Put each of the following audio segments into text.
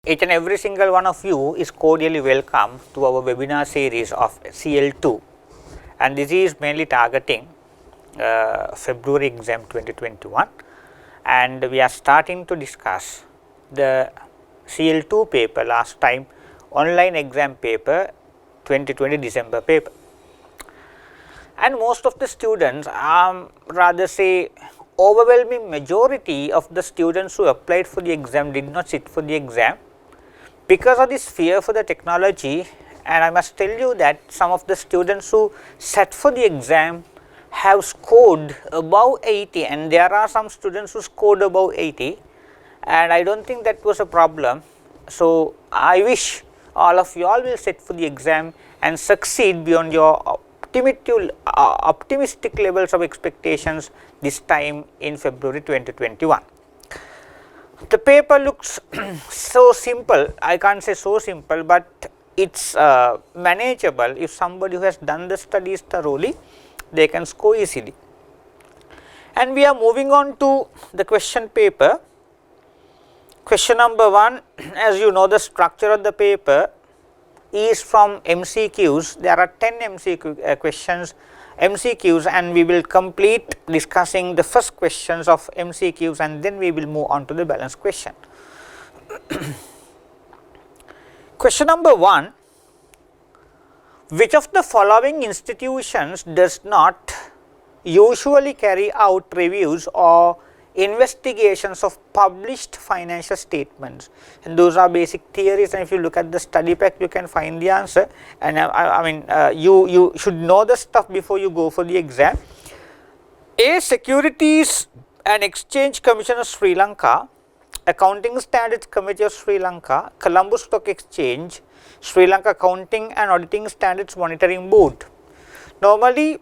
Each and every single one of you is cordially welcome to our webinar series of CL2, and this is mainly targeting February exam 2021, and we are starting to discuss the CL2 paper, last time online exam paper 2020 December paper. And most of the students, rather say overwhelming majority of the students who applied for the exam did not sit for the exam because of this fear for the technology. And I must tell you that some of the students who sat for the exam have scored above 80, and there are some students who scored above 80, and I don't think that was a problem. So I wish all of you all will sit for the exam and succeed beyond your optimistic levels of expectations this time in February 2021. The paper looks so simple. I can't say so simple, but it's manageable. If somebody who has done the studies thoroughly, they can score easily. And we are moving on to the question paper. Question number 1, as you know, the structure of the paper is from MCQs. There are 10 MCQs, and we will complete discussing the first questions of MCQs, and then we will move on to the balance question. Question number 1, which of the following institutions does not usually carry out reviews or investigations of published financial statements? And those are basic theories, and if you look at the study pack you can find the answer. And you should know the stuff before you go for the exam. A. Securities and Exchange Commission of Sri Lanka, Accounting Standards Committee of Sri Lanka, Colombo Stock Exchange, Sri Lanka Accounting and Auditing Standards Monitoring Board. Normally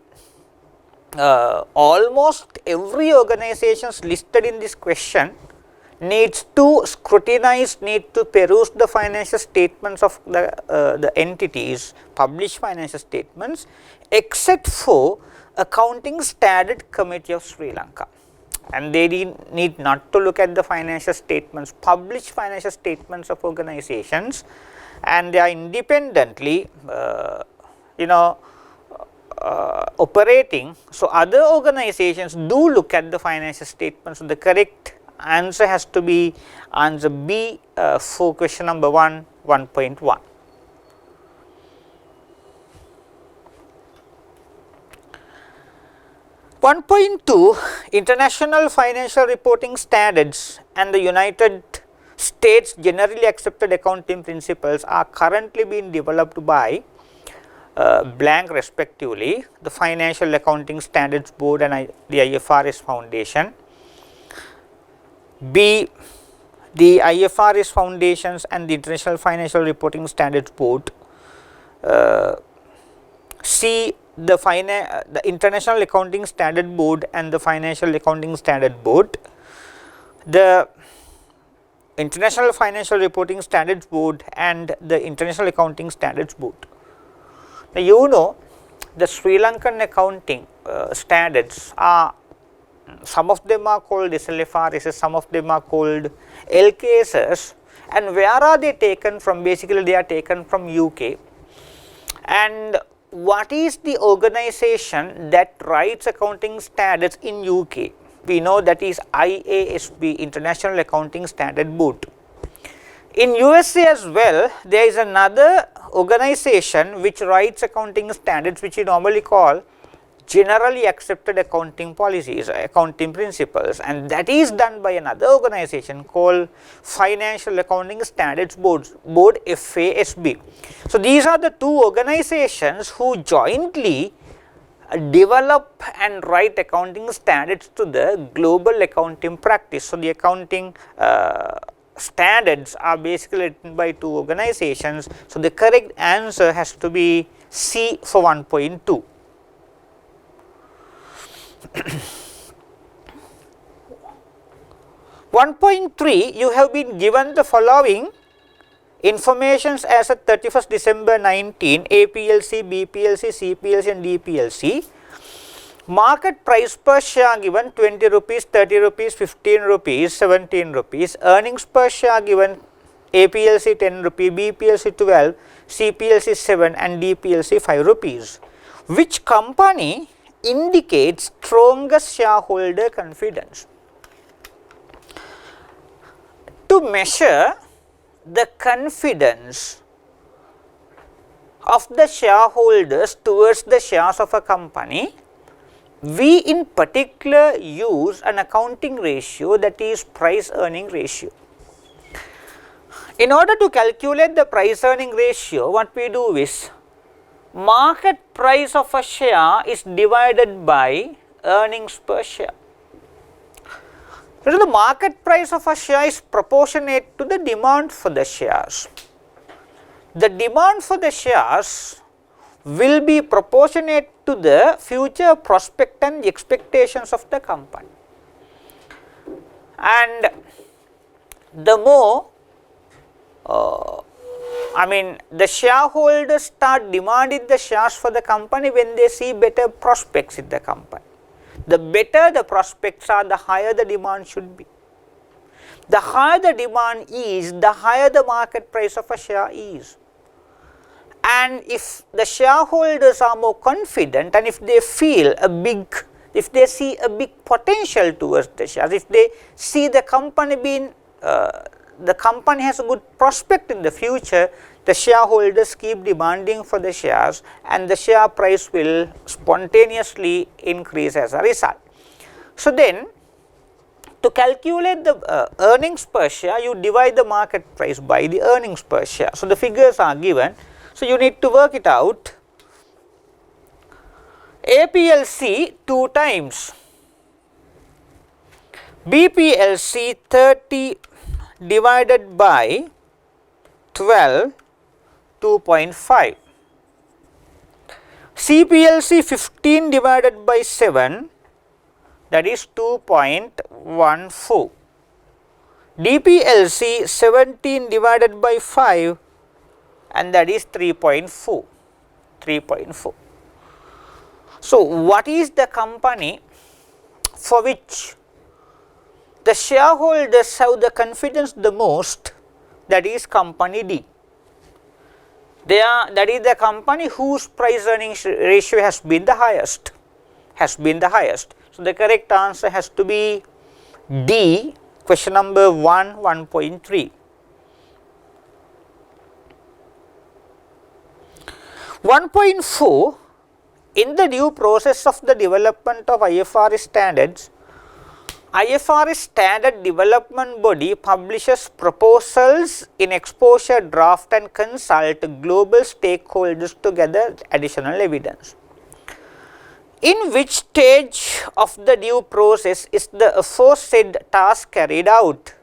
almost every organization listed in this question needs to scrutinize, need to peruse the financial statements of the entities, published financial statements, except for Accounting Standard Committee of Sri Lanka. And they need not to look at the financial statements, published financial statements of organizations, and they are independently operating. So other organizations do look at the financial statements. So the correct answer has to be answer B for question number 1, 1.1. International Financial Reporting Standards and the United States Generally Accepted Accounting Principles are currently being developed by blank respectively, the Financial Accounting Standards Board and the IFRS Foundation. B, the IFRS Foundations and the International Financial Reporting Standards Board. C, the International Accounting Standard Board and the Financial Accounting Standard Board. The International Financial Reporting Standards Board and the International Accounting Standards Board. Now, you know, the Sri Lankan accounting standards are, some of them are called SLFRS, some of them are called LKSs, and where are they taken from? Basically, they are taken from UK. And what is the organization that writes accounting standards in UK? We know that is IASB, International Accounting Standard Board. In USA as well, there is another organization which writes accounting standards, which we normally call Generally Accepted Accounting Policies, Accounting Principles, and that is done by another organization called Financial Accounting Standards Board, FASB. So these are the two organizations who jointly develop and write accounting standards to the global accounting practice. So the accounting standards are basically written by two organizations. So the correct answer has to be C for 1.2. 1.3, you have been given the following informations as at 31st December 19, APLC, BPLC, CPLC and DPLC. Market price per share given 20 rupees, 30 rupees, 15 rupees, 17 rupees. Earnings per share given A PLC 10 rupee, B PLC 12, C PLC 7 and D PLC 5 rupees. Which company indicates strongest shareholder confidence? To measure the confidence of the shareholders towards the shares of a company, we in particular use an accounting ratio, that is price earning ratio. In order to calculate the price earning ratio, what we do is market price of a share is divided by earnings per share. So, the market price of a share is proportionate to the demand for the shares. The demand for the shares will be proportionate to the future prospect and expectations of the company. And the more the shareholders start demanding the shares for the company when they see better prospects in the company. The better the prospects are, the higher the demand should be. The higher the demand is, the higher the market price of a share is. And if the shareholders are more confident and if they feel if they see a big potential towards the shares, if they see the company the company has a good prospect in the future, the shareholders keep demanding for the shares and the share price will spontaneously increase as a result. So, then to calculate the earnings per share, you divide the market price by the earnings per share. So, the figures are given. So, you need to work it out. A PLC 2 times, B PLC 30 divided by 12, 2.5, C PLC 15 divided by 7, that is 2.14, D PLC 17 divided by 5 and that is 3.4. So, what is the company for which the shareholders have the confidence the most? That is company D. That is the company whose price earnings ratio has been the highest. So, the correct answer has to be D, question number 1.3. 1.4, in the due process of the development of IFRS standards, IFRS standard development body publishes proposals in exposure draft and consult global stakeholders to gather additional evidence. In which stage of the due process is the aforesaid task carried out?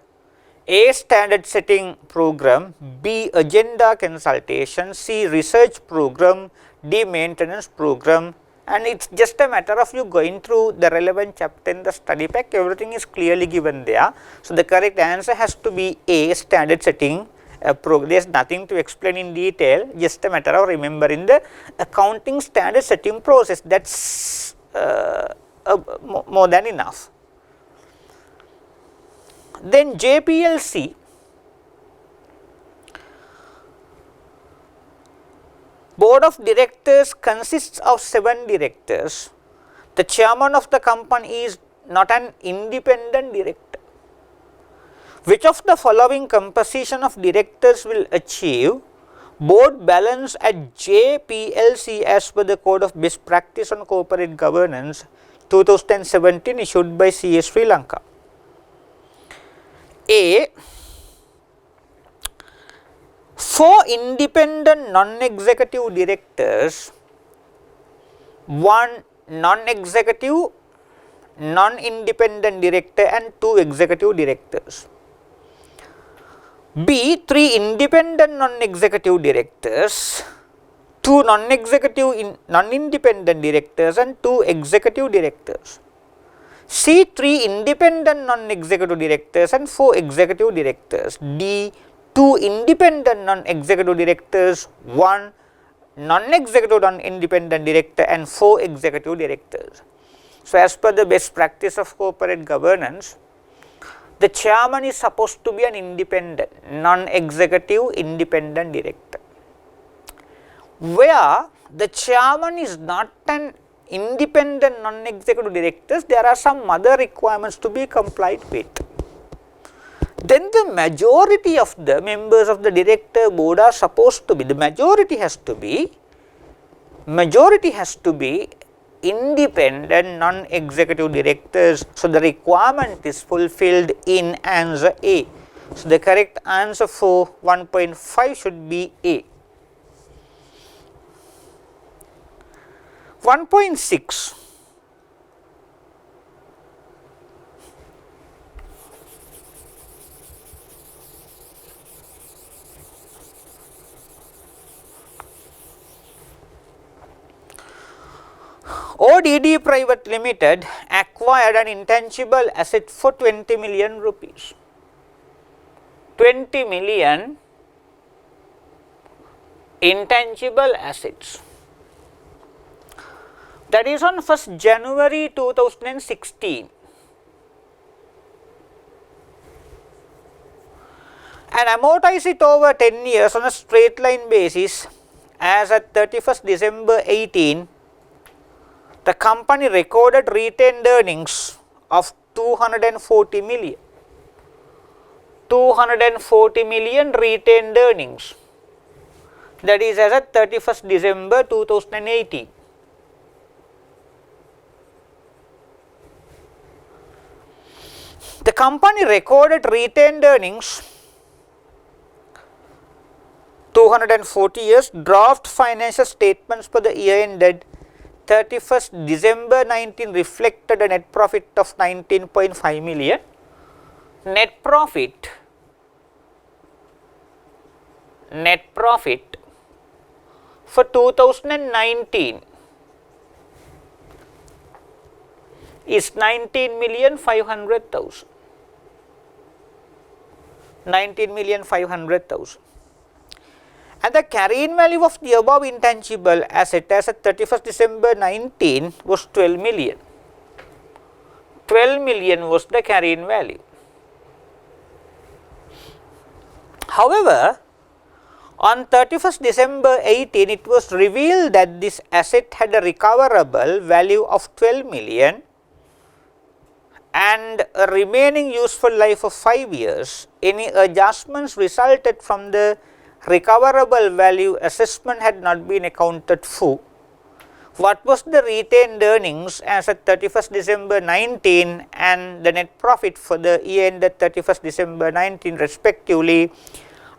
A. Standard setting program, B. Agenda consultation, C. Research program, D. Maintenance program, and it is just a matter of you going through the relevant chapter in the study pack. Everything is clearly given there. So, the correct answer has to be A. Standard setting program. There is nothing to explain in detail, just a matter of remembering the accounting standard setting process. That is more than enough. Then JPLC, board of directors consists of 7 directors. The chairman of the company is not an independent director. Which of the following composition of directors will achieve board balance at JPLC as per the Code of Best Practice on Corporate Governance 2017 issued by CS Sri Lanka? A. 4 independent non-executive directors, 1 non-executive, non-independent director and 2 executive directors. B. 3 independent non-executive directors, 2 non-independent directors and 2 executive directors. C. 3 independent non-executive directors and 4 executive directors. D. 2 independent non-executive directors, 1 non-executive non-independent director and 4 executive directors. So, as per the best practice of corporate governance, the chairman is supposed to be an independent, non-executive independent director. Where the chairman is not an independent non-executive director, there are some other requirements to be complied with. Then the majority of the members of the director board are supposed to be, the majority has to be independent non-executive directors. So, the requirement is fulfilled in answer A. So, the correct answer for 1.5 should be A. 1.6. ODD Private Limited acquired an intangible asset for 20 million rupees. 20 million intangible assets. That is on 1st January 2016. And amortize it over 10 years on a straight line basis. As at 31st December 18, the company recorded retained earnings of 240 million. 240 million retained earnings. That is as at 31st December 2018. The company recorded retained earnings 240 years. Draft financial statements for the year ended 31st December 19 reflected a net profit of 19.5 million. Net profit for 2019 is 19,500,000. 19,500,000. And the carrying value of the above intangible asset as at 31st December 19 was 12 million. 12 million was the carrying value. However, on 31st December 18, it was revealed that this asset had a recoverable value of 12 million and a remaining useful life of 5 years. Any adjustments resulted from the recoverable value assessment had not been accounted for. What was the retained earnings as at 31st December 19 and the net profit for the year ended 31st December 19 respectively,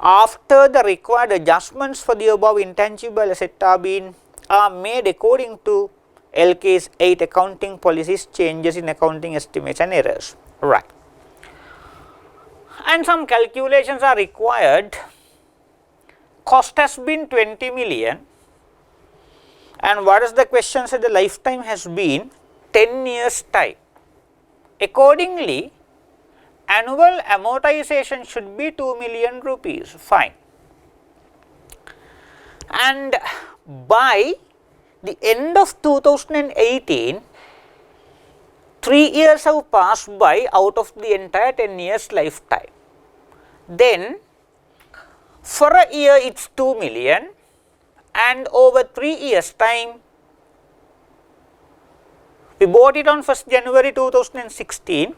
after the required adjustments for the above intangible asset are made according to LK's 8 accounting policies, changes in accounting estimates and errors. Right. And some calculations are required. Cost has been 20 million. And what is the question? Said the lifetime has been 10 years time. Accordingly, annual amortization should be 2 million rupees. Fine. And by the end of 2018, 3 years have passed by out of the entire 10 years lifetime. Then, for a year it is 2 million. And over 3 years time, we bought it on 1st January 2016,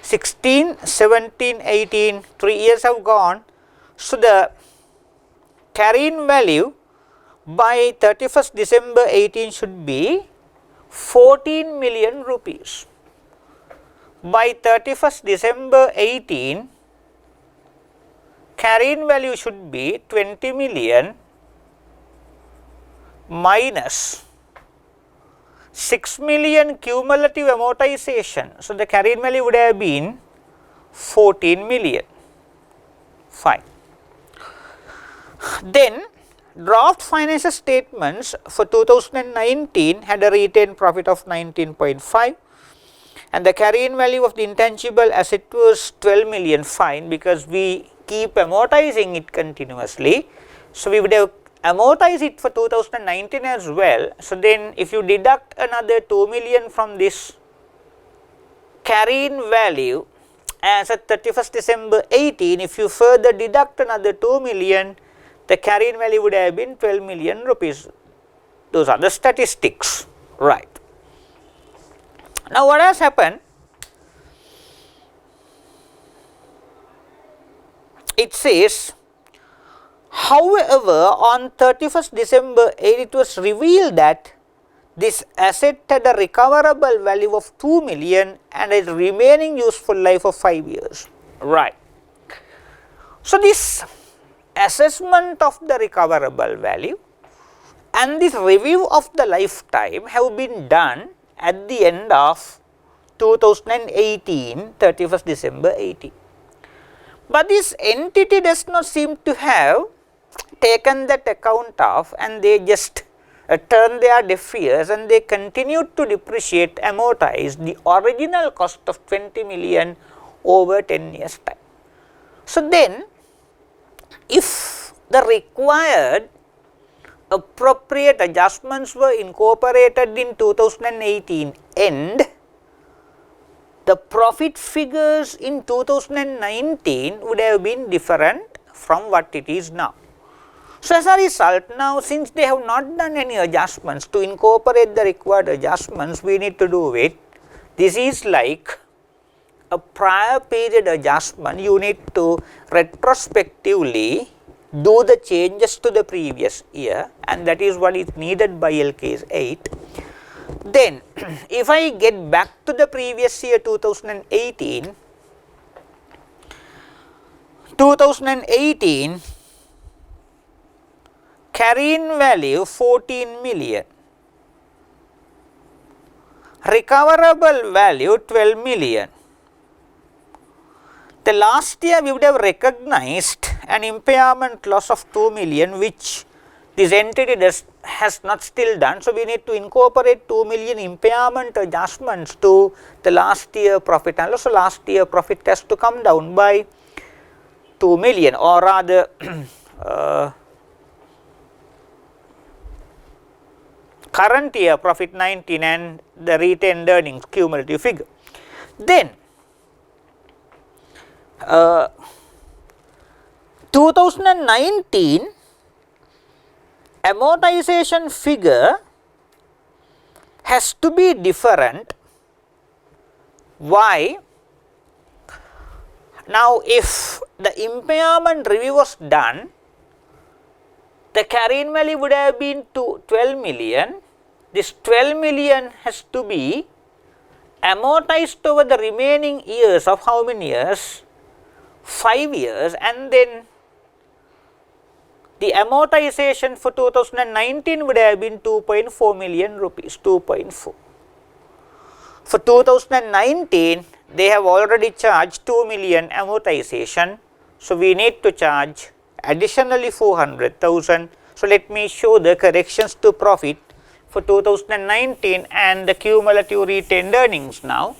16, 17, 18, 3 years have gone. So, the carrying value by 31st December 18 should be 14 million rupees. By 31st December 18, carrying value should be 20 million minus 6 million cumulative amortization. So, the carrying value would have been 14 million. Fine. Then, draft financial statements for 2019 had a retained profit of 19.5 and the carrying value of the intangible asset was 12 million. Fine, because we keep amortizing it continuously. So, we would have amortize it for 2019 as well. So, then if you deduct another 2 million from this carrying value as at 31st December 18, if you further deduct another 2 million, the carrying value would have been 12 million rupees. Those are the statistics, right. Now what has happened? It says, however, on 31st December 8, it was revealed that this asset had a recoverable value of 2 million and a remaining useful life of 5 years. Right. So, this assessment of the recoverable value and this review of the lifetime have been done at the end of 2018, 31st December 18. But this entity does not seem to have taken that account of, and they just turn their deaf ears and they continue to depreciate, amortize the original cost of 20 million over 10 years time. So then, if the required appropriate adjustments were incorporated in 2018 end, the profit figures in 2019 would have been different from what it is now. So, as a result, now since they have not done any adjustments, to incorporate the required adjustments, we need to do it. This is like a prior period adjustment. You need to retrospectively do the changes to the previous year, and that is what is needed by LKS 8. Then, if I get back to the previous year 2018, carrying value 14 million, recoverable value 12 million. The last year we would have recognized an impairment loss of 2 million, which this entity has not still done. So, we need to incorporate 2 million impairment adjustments to the last year profit and loss. So, last year profit has to come down by 2 million, or rather current year profit 19 and the retained earnings cumulative figure. Then 2019 amortization figure has to be different. Why? Now, if the impairment review was done, the carrying value would have been 12 million. This 12 million has to be amortized over the remaining years of how many years? 5 years, and then the amortization for 2019 would have been 2.4 million rupees, 2.4. For 2019, they have already charged 2 million amortization. So, we need to charge additionally 400,000. So, let me show the corrections to profit for 2019 and the cumulative retained earnings now.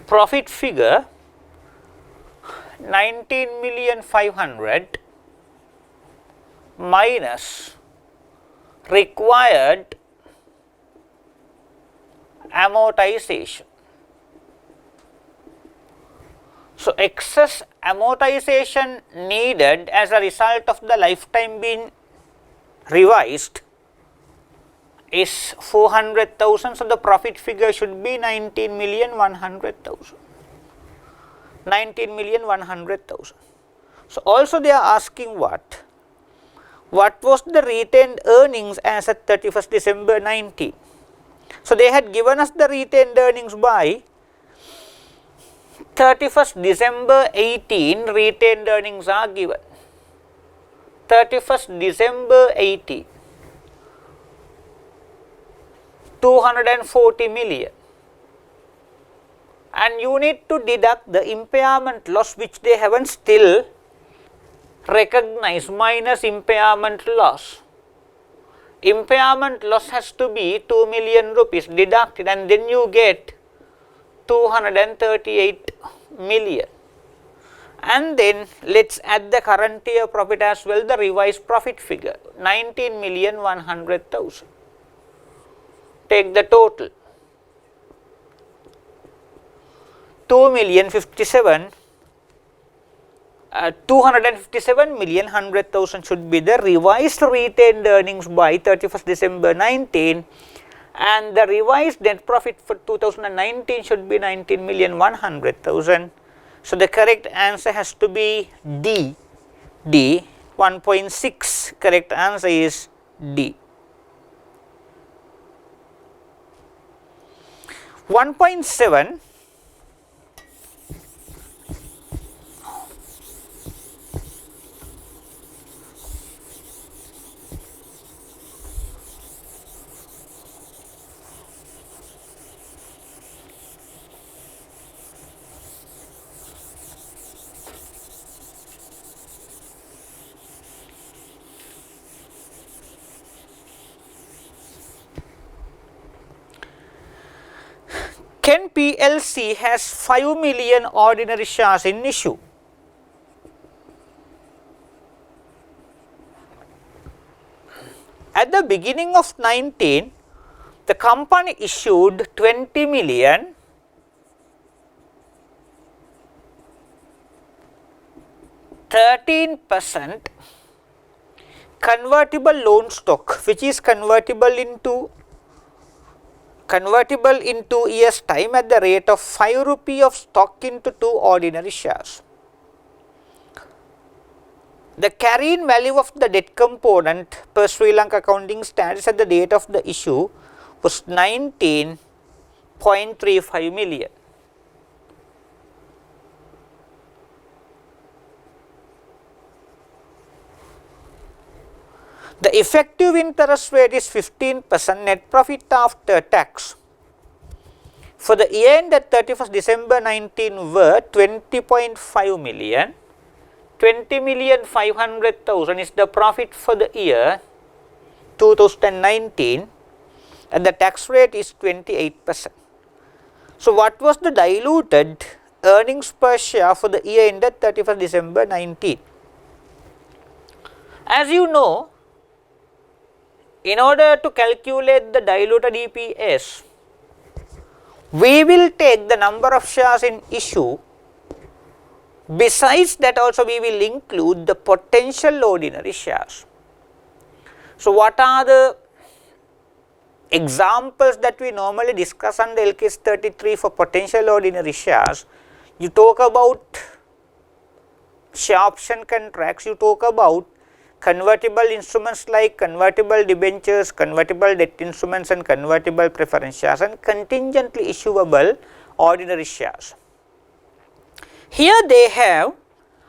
Profit figure 19,500,000 minus required amortization. So, excess amortization needed as a result of the lifetime being revised is 400,000. So, the profit figure should be 19,100,000. 19,100,000. So, also they are asking what? What was the retained earnings as at 31st December 19? So, they had given us the retained earnings by 31st December 18, retained earnings are given. 31st December 18, 240 million. and you need to deduct the impairment loss which they haven't still recognized minus impairment loss. Impairment loss has to be 2 million rupees deducted, and then you get 238 million. And then let's add the current year profit as well, the revised profit figure 19,100,000. Take the total 257,100,000 should be the revised retained earnings by 31st December 19, and the revised net profit for 2019 should be 19,100,000. So the correct answer has to be D. 1.6. Correct answer is D. 1.7. Ken PLC has 5 million ordinary shares in issue. At the beginning of 19, the company issued 20 million (13%) convertible loan stock, which is convertible into years time at the rate of 5 rupee of stock into 2 ordinary shares. The carrying value of the debt component per Sri Lanka accounting standards at the date of the issue was 19.35 million. The effective interest rate is 15% net profit after tax. For the year ended 31st December 19 were 20.5 million. 20,500,000 is the profit for the year 2019, and the tax rate is 28%. So what was the diluted earnings per share for the year ended 31st December 19? As you know, in order to calculate the diluted EPS, we will take the number of shares in issue. Besides that, also we will include the potential ordinary shares. So what are the examples that we normally discuss under LKS 33 for potential ordinary shares? You talk about share option contracts, you talk about convertible instruments like convertible debentures, convertible debt instruments, and convertible preference shares, and contingently issuable ordinary shares. Here they have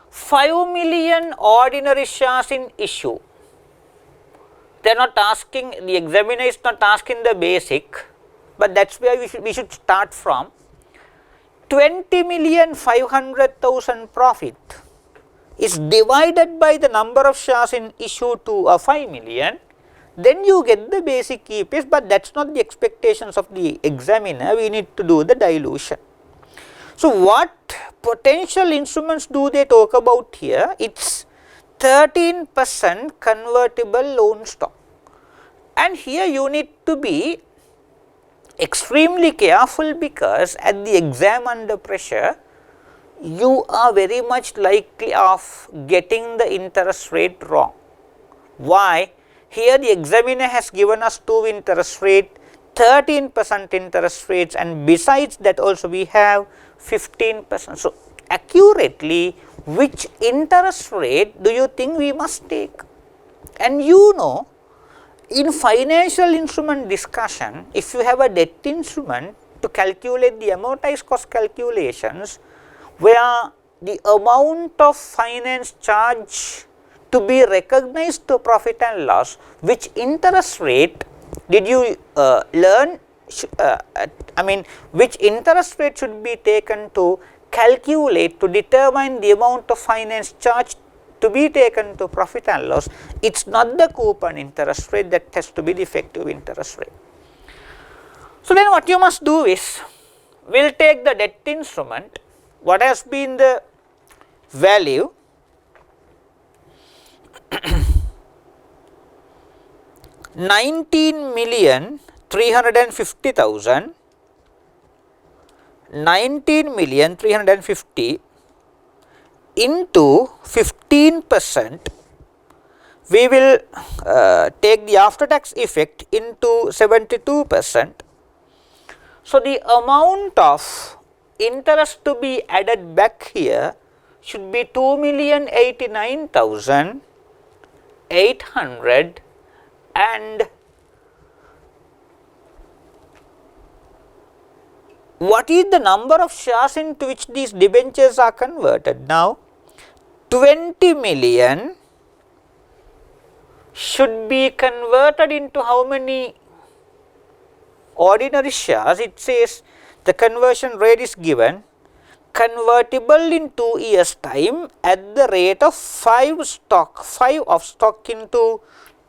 5 million ordinary shares in issue. They are not asking, the examiner is not asking the basic, but that is where we should start from. 20,500,000 profit is divided by the number of shares in issue to 5 million, then you get the basic EPS, but that is not the expectations of the examiner. We need to do the dilution. So what potential instruments do they talk about here? It is 13% convertible loan stock, and here you need to be extremely careful, because at the exam under pressure you are very much likely of getting the interest rate wrong. Why? Here the examiner has given us 2 interest rate, 13% interest rates, and besides that also we have 15%. So accurately, which interest rate do you think we must take? And you know, in financial instrument discussion, if you have a debt instrument, to calculate the amortized cost calculations, where the amount of finance charge to be recognized to profit and loss, which interest rate did you learn which interest rate should be taken to calculate to determine the amount of finance charge to be taken to profit and loss. It is not the coupon interest rate that has to be the effective interest rate. So, then what you must do is, we will take the debt instrument, what has been the value $19,350,000, 19,350,000 into 15%, we will take the after tax effect into 72%. So, the amount of interest to be added back here should be 2,89,800, and what is the number of shares into which these debentures are converted? Now, 20 million should be converted into how many ordinary shares? It says the conversion rate is given, convertible in 2 years time at the rate of 5 of stock into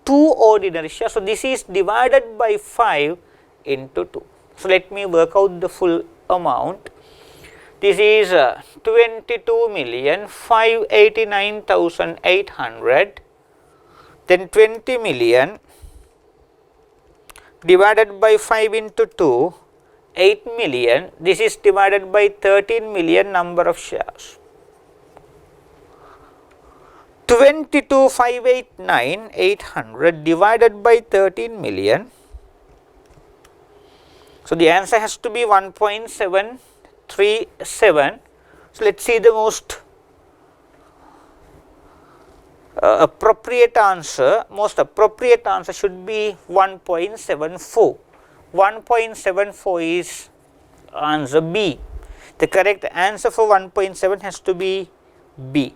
2 ordinary shares. So, this is divided by 5 into 2. So, let me work out the full amount. This is 22,589,800, then 20 million divided by 5 into 2, 8 million. This is divided by 13 million number of shares. 22,589,800 divided by 13 million. So, the answer has to be 1.737. So, let us see the most appropriate answer. Most appropriate answer should be 1.74. 1.74 is answer B. The correct answer for 1.7 has to be B.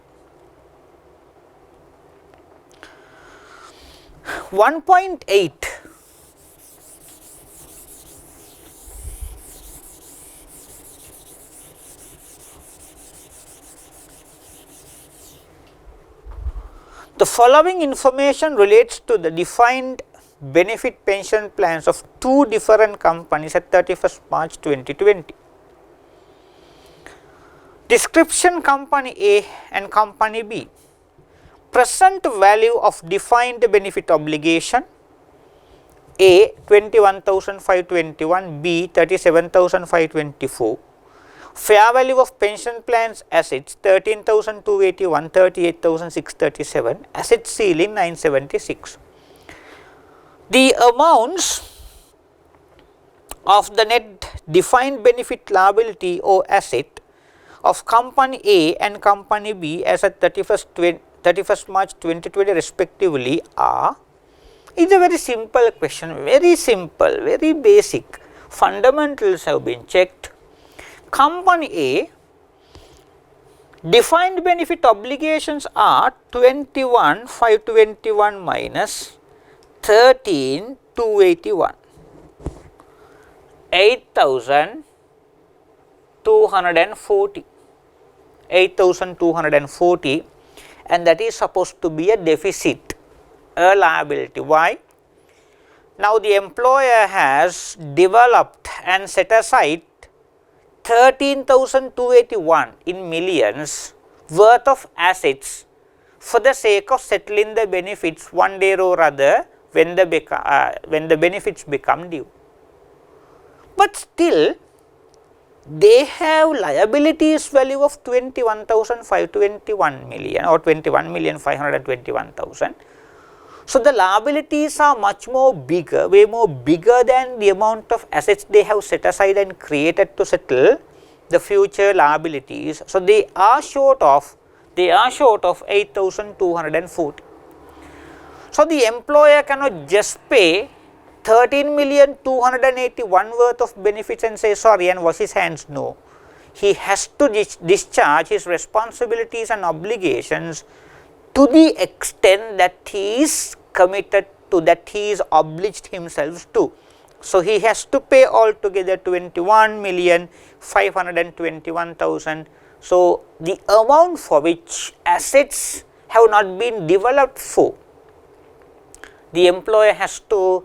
1.8. The following information relates to the defined benefit pension plans of 2 different companies at 31st March 2020. Description: company A and company B. Present value of defined benefit obligation: A 21,521, B 37,524. Fair value of pension plans assets 13,281, 38,637, asset ceiling 976. The amounts of the net defined benefit liability or asset of company A and company B as at 31st March 2020 respectively are. It is a very simple question, very simple, very basic. Fundamentals have been checked. Company A, defined benefit obligations are 21,521 minus 13,281, 8,240, 8,240, and that is supposed to be a deficit, a liability. Why? Now, the employer has developed and set aside 13,281 in millions worth of assets for the sake of settling the benefits one day or other when the benefits become due. But still, they have liabilities value of 21,521 million or 21,521,000. So, the liabilities are much more bigger, way more bigger than the amount of assets they have set aside and created to settle the future liabilities. So, they are short of 8,240. So, the employer cannot just pay 13,281 worth of benefits and say sorry and wash his hands. No, he has to discharge his responsibilities and obligations to the extent that he is committed to, that he is obliged himself to. So, he has to pay altogether 21,521,000. So, the amount for which assets have not been developed for, the employer has to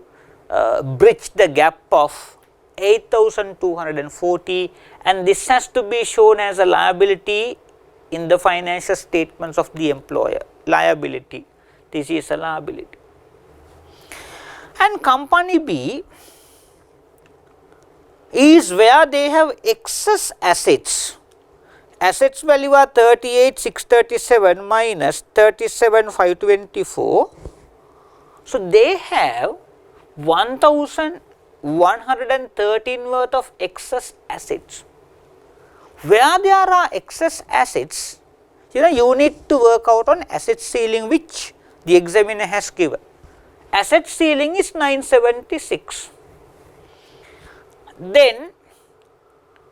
bridge the gap of 8,240, and this has to be shown as a liability in the financial statements of the employer. Liability, this is a liability. And company B is where they have excess assets. Assets value are 38,637 minus 37,524. So, they have 1,113 worth of excess assets. Where there are excess assets, you need to work out on asset ceiling which the examiner has given. Asset ceiling is 976. Then,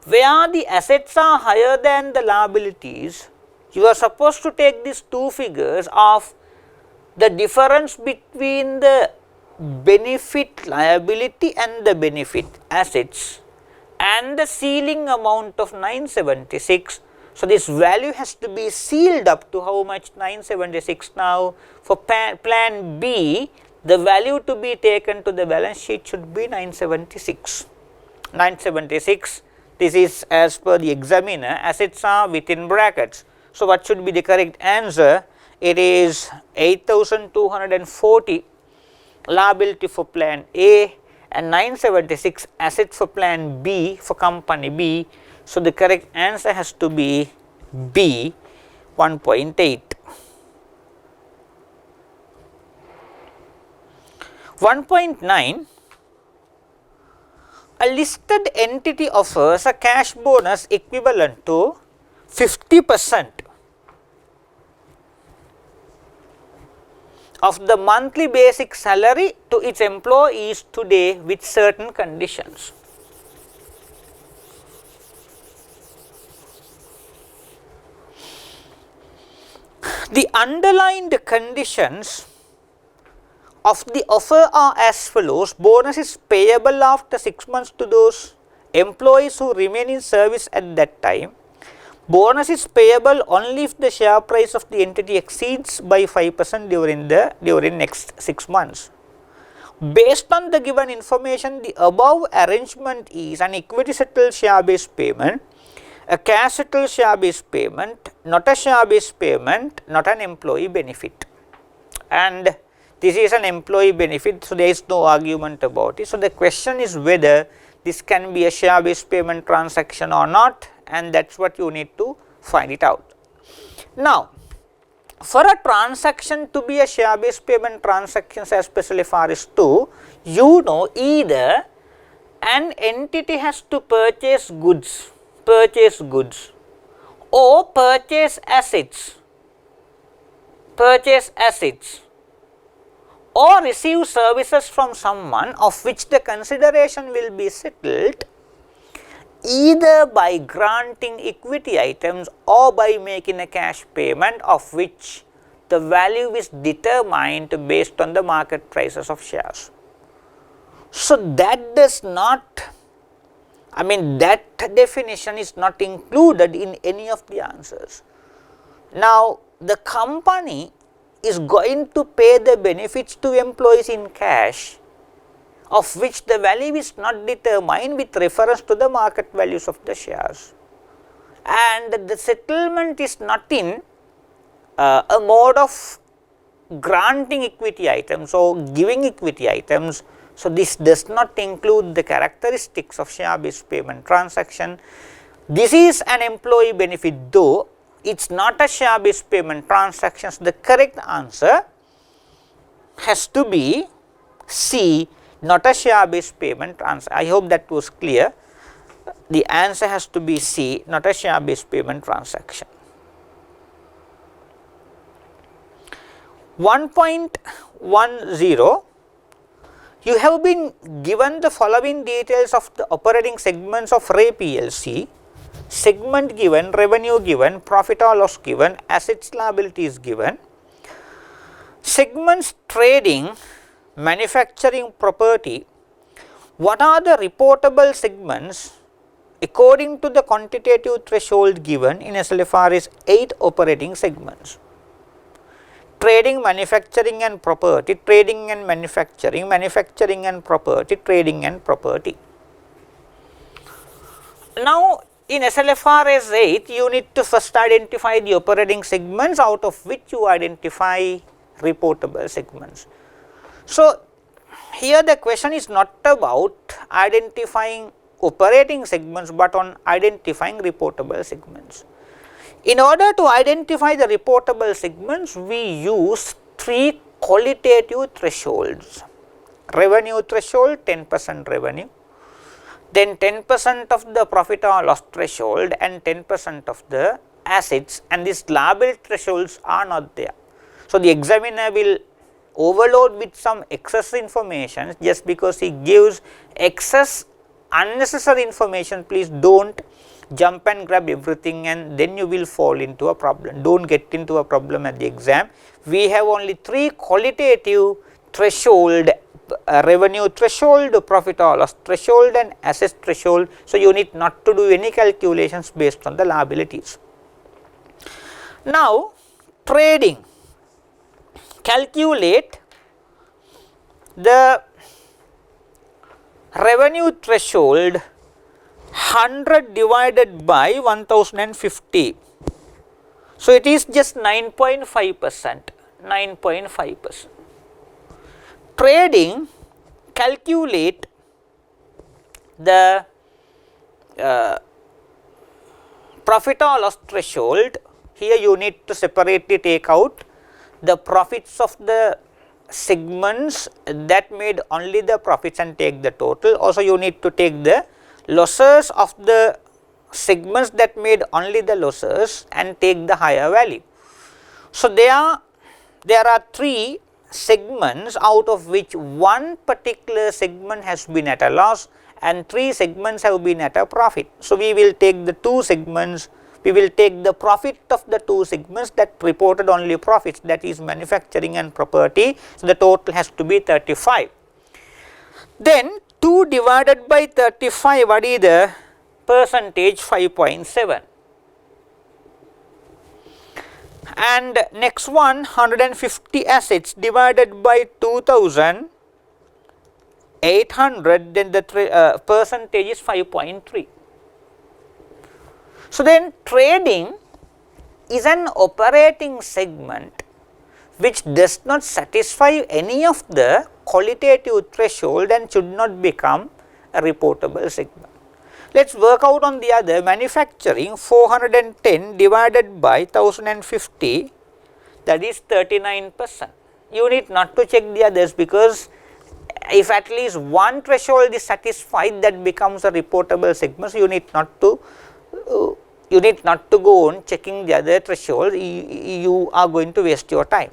where the assets are higher than the liabilities, you are supposed to take these two figures of the difference between the benefit liability and the benefit assets and the ceiling amount of 976. So, this value has to be sealed up to how much? 976. Now, for plan B, the value to be taken to the balance sheet should be 976. 976, this is as per the examiner, assets are within brackets. So, what should be the correct answer? It is 8,240 liability for plan A and 976 assets for plan B for company B. So, the correct answer has to be B, 1.8. 1.9, a listed entity offers a cash bonus equivalent to 50% of the monthly basic salary to its employees today with certain conditions. The underlined conditions of the offer are as follows: bonus is payable after 6 months to those employees who remain in service at that time. Bonus is payable only if the share price of the entity exceeds by 5% during next 6 months. Based on the given information, the above arrangement is an equity settled share based payment, a cash settled share based payment, not a share based payment, not an employee benefit. And this is an employee benefit, so there is no argument about it. So, the question is whether this can be a share based payment transaction or not, and that is what you need to find it out. Now, for a transaction to be a share based payment transaction as special FRS 2, you know either an entity has to purchase goods or purchase assets or receive services from someone of which the consideration will be settled either by granting equity items or by making a cash payment of which the value is determined based on the market prices of shares. So, that does not, that definition is not included in any of the answers. Now, the company is going to pay the benefits to employees in cash, of which the value is not determined with reference to the market values of the shares, and the settlement is not in a mode of granting equity items or giving equity items. So, this does not include the characteristics of share based payment transaction. This is an employee benefit, though it is not a share based payment transaction. So, the correct answer has to be C, not a share based payment transaction. I hope that was clear. The answer has to be C, not a share based payment transaction. 1.10, you have been given the following details of the operating segments of Ray PLC. Segment given, revenue given, profit or loss given, assets liabilities given. Segments trading, manufacturing property, what are the reportable segments according to the quantitative threshold given in SLFR's 8 operating segments. Trading, manufacturing and property, trading and manufacturing, manufacturing and property, trading and property. Now, in SLFRS 8, you need to first identify the operating segments, out of which you identify reportable segments. So, here the question is not about identifying operating segments, but on identifying reportable segments. In order to identify the reportable segments, we use 3 qualitative thresholds: revenue threshold, 10% revenue, then 10% of the profit or loss threshold and 10% of the assets, and these liability thresholds are not there. So, the examiner will overload with some excess information just because he gives excess unnecessary information. Please do not jump and grab everything and then you will fall into a problem. Do not get into a problem at the exam. We have only 3 qualitative threshold: revenue threshold, profit or loss threshold and asset threshold. So, you need not to do any calculations based on the liabilities. Now, trading, calculate the revenue threshold 100 divided by 1050. So, it is just 9.5%, 9.5%. Trading, calculate the profit or loss threshold. Here you need to separately take out the profits of the segments that made only the profits and take the total. Also, you need to take the losses of the segments that made only the losses and take the higher value. So, there are 3 segments, out of which one particular segment has been at a loss and 3 segments have been at a profit. So, we will take the 2 segments, we will take the profit of the 2 segments that reported only profits, that is manufacturing and property. So, the total has to be 35. Then 2 divided by 35, what is the percentage? 5.7. And next one, 150 assets divided by 2800, then the percentage is 5.3. So, then trading is an operating segment which does not satisfy any of the qualitative threshold and should not become a reportable segment. Let us work out on the other. Manufacturing, 410 divided by 1050, that is 39%. You need not to check the others, because if at least one threshold is satisfied, that becomes a reportable segment. So, you need not to go on checking the other threshold. You are going to waste your time.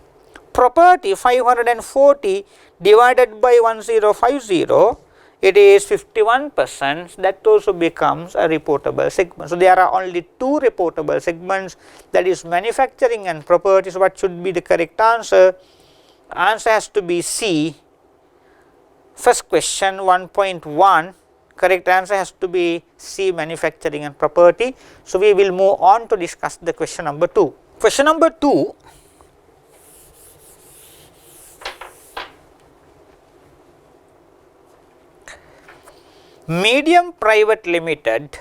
Property, 540 divided by 1050, it is 51%, that also becomes a reportable segment. So, there are only 2 reportable segments, that is manufacturing and property. So, what should be the correct answer? Answer has to be C. First question 1.1, correct answer has to be C, manufacturing and property. So, we will move on to discuss the question number 2. Question number 2. Medium Private Limited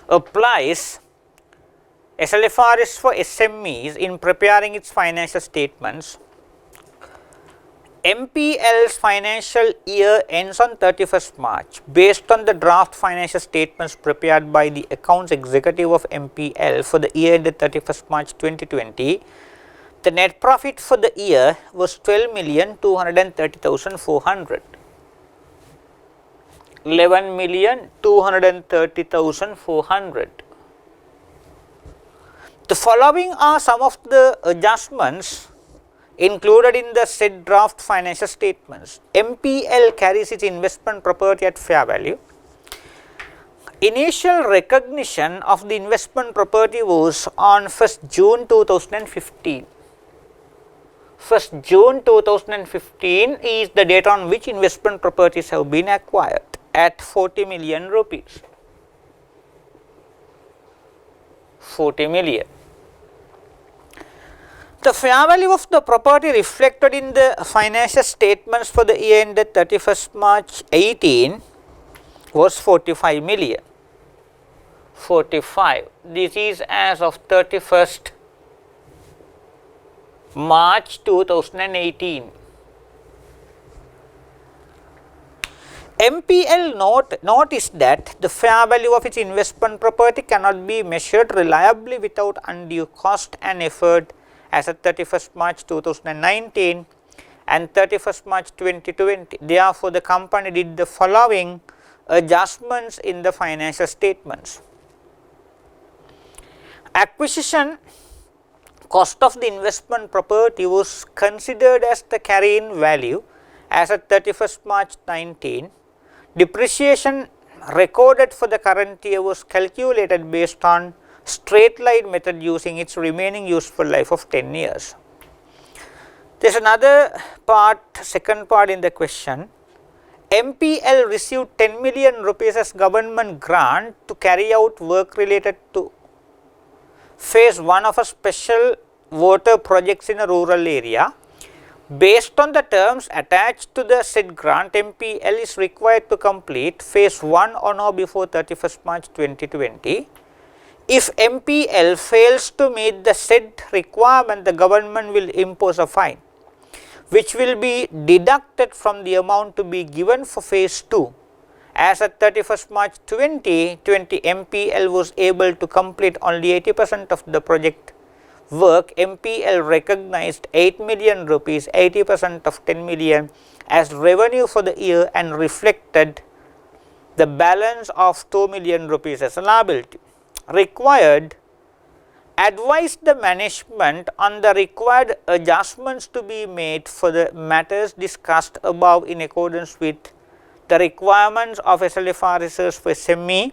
applies SLFRS for SMEs in preparing its financial statements. MPL's financial year ends on 31st March. Based on the draft financial statements prepared by the accounts executive of MPL for the year ended 31st March 2020, the net profit for the year was 12,230,400. 11,230,400. The following are some of the adjustments included in the said draft financial statements. MPL carries its investment property at fair value. Initial recognition of the investment property was on 1st June 2015. 1st June 2015 is the date on which investment properties have been acquired at 40 million rupees. 40 million. The fair value of the property reflected in the financial statements for the year ended 31st March 18 was 45 million. 45. This is as of 31st March 2018. MPL noticed that the fair value of its investment property cannot be measured reliably without undue cost and effort as of 31st March 2019 and 31st March 2020. Therefore, the company did the following adjustments in the financial statements. Acquisition cost of the investment property was considered as the carrying value as of 31st March 19. Depreciation recorded for the current year was calculated based on straight line method using its remaining useful life of 10 years. There is another part, second part in the question. MPL received 10 million rupees as government grant to carry out work related to phase 1 of a special water projects in a rural area. Based on the terms attached to the said grant, MPL is required to complete phase 1 on or before 31st March 2020. If MPL fails to meet the said requirement, the government will impose a fine, which will be deducted from the amount to be given for phase 2. As at 31st March 2020, MPL was able to complete only 80% of the project work. MPL recognized 8 million rupees, 80% of 10 million as revenue for the year and reflected the balance of 2 million rupees as a liability. Required, advised the management on the required adjustments to be made for the matters discussed above in accordance with the requirements of SLFR research for SME,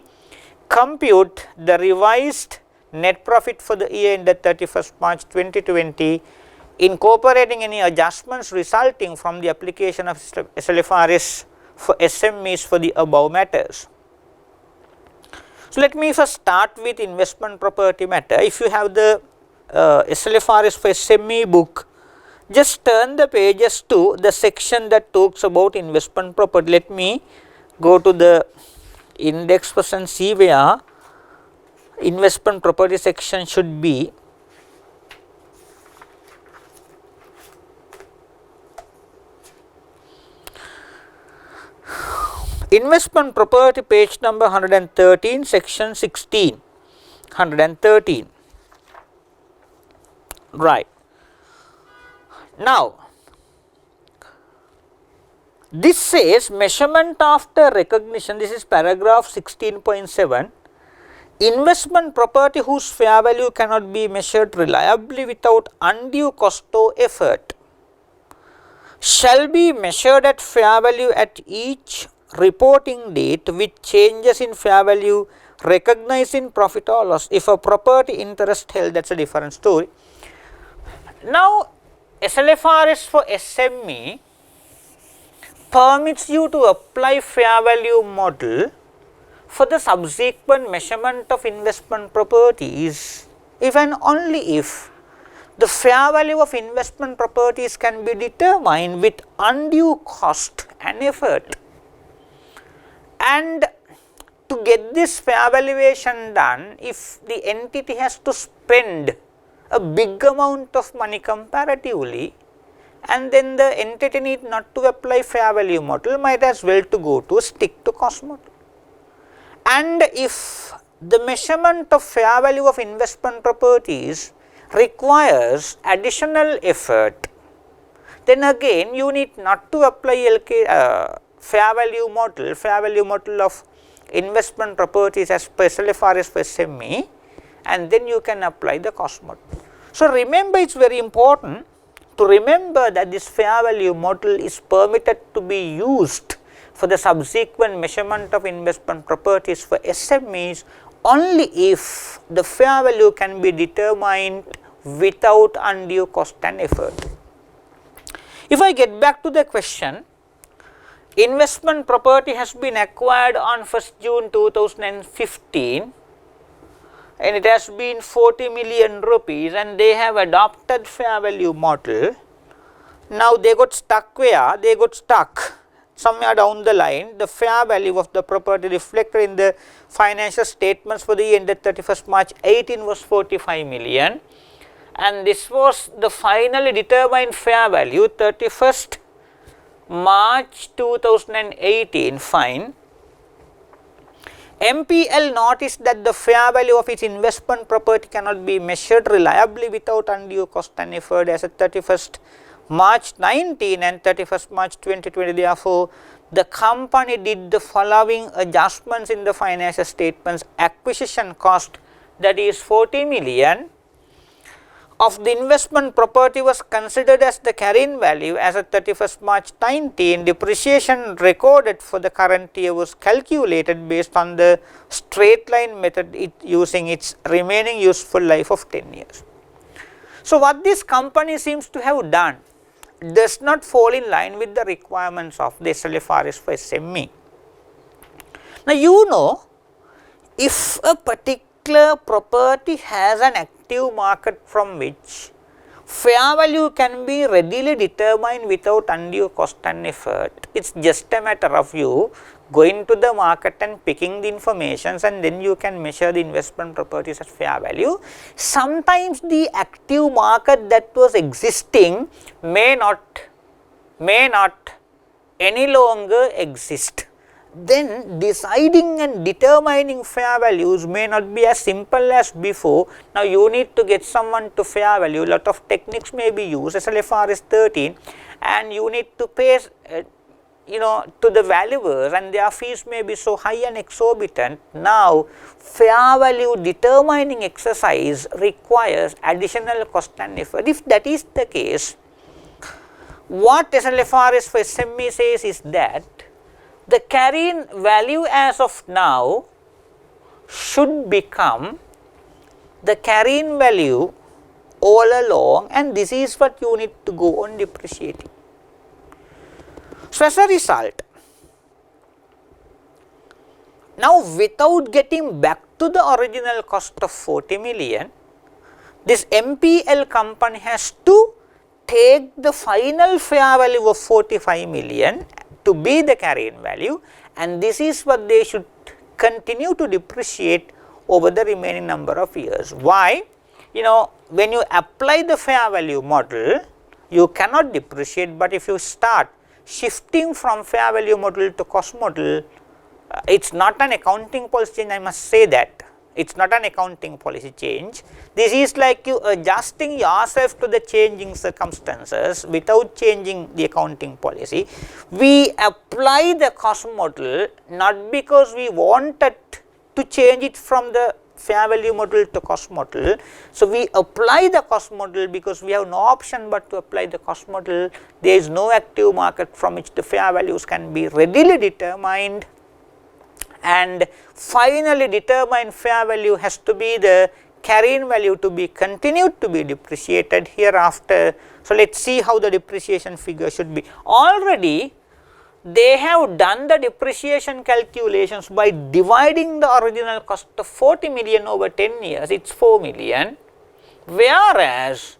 compute the revised net profit for the year ended 31st March 2020, incorporating any adjustments resulting from the application of SLFRS for SMEs for the above matters. So, let me first start with investment property matter. If you have the SLFRS for SME book, just turn the pages to the section that talks about investment property. Let me go to the index first and see where investment property section should be. Investment property, page number 113, section 16, 113, right. Now, this says measurement after recognition, this is paragraph 16.7, investment property whose fair value cannot be measured reliably without undue cost or effort shall be measured at fair value at each reporting date with changes in fair value recognized in profit or loss. If a property interest held, that is a different story. Now, SLFRS for SME permits you to apply fair value model for the subsequent measurement of investment properties if and only if the fair value of investment properties can be determined with undue cost and effort. And to get this fair valuation done, if the entity has to spend a big amount of money comparatively, and then the entity need not to apply fair value model, might as well to go to stick to cost model. And if the measurement of fair value of investment properties requires additional effort, then again you need not to apply fair value model of investment properties as per SLFRS for SME, and then you can apply the cost model. So, remember, it is very important to remember that this fair value model is permitted to be used for the subsequent measurement of investment properties for SMEs only if the fair value can be determined without undue cost and effort. If I get back to the question, investment property has been acquired on 1st June 2015 and it has been 40 million rupees and they have adopted fair value model. Now they got stuck where? They got stuck somewhere down the line. The fair value of the property reflected in the financial statements for the year ended 31st March 18 was 45 million. And this was the finally determined fair value 31st March 2018, fine. MPL noticed that the fair value of its investment property cannot be measured reliably without undue cost and effort as at 31st March 19 and 31st March 2020. Therefore, the company did the following adjustments in the financial statements. Acquisition cost, that is 40 million of the investment property was considered as the carrying value as of 31st March 19. Depreciation recorded for the current year was calculated based on the straight line method using its remaining useful life of 10 years. So, what this company seems to have done does not fall in line with the requirements of the SLFRS for SME. Now, you know, if a particular property has an active market from which fair value can be readily determined without undue cost and effort, it is just a matter of you going to the market and picking the information and then you can measure the investment properties at fair value. Sometimes the active market that was existing may not any longer exist. Then deciding and determining fair values may not be as simple as before. Now you need to get someone to fair value, lot of techniques may be used, SLFRS 13, and you need to pay to the valuers and their fees may be so high and exorbitant. Now fair value determining exercise requires additional cost and effort. If that is the case, what SLFRS for SME says is that the carrying value as of now should become the carrying value all along, and this is what you need to go on depreciating. So, as a result, now without getting back to the original cost of 40 million, this MPL company has to take the final fair value of 45 million to be the carrying value, and this is what they should continue to depreciate over the remaining number of years. Why? When you apply the fair value model, you cannot depreciate, but if you start shifting from fair value model to cost model, it is not an accounting policy change, I must say that. It is not an accounting policy change. This is like you adjusting yourself to the changing circumstances without changing the accounting policy. We apply the cost model not because we wanted to change it from the fair value model to cost model. So, we apply the cost model because we have no option but to apply the cost model. There is no active market from which the fair values can be readily determined, and finally determined fair value has to be the carrying value to be continued to be depreciated hereafter. So, let us see how the depreciation figure should be. Already they have done the depreciation calculations by dividing the original cost of 40 million over 10 years, it is 4 million, whereas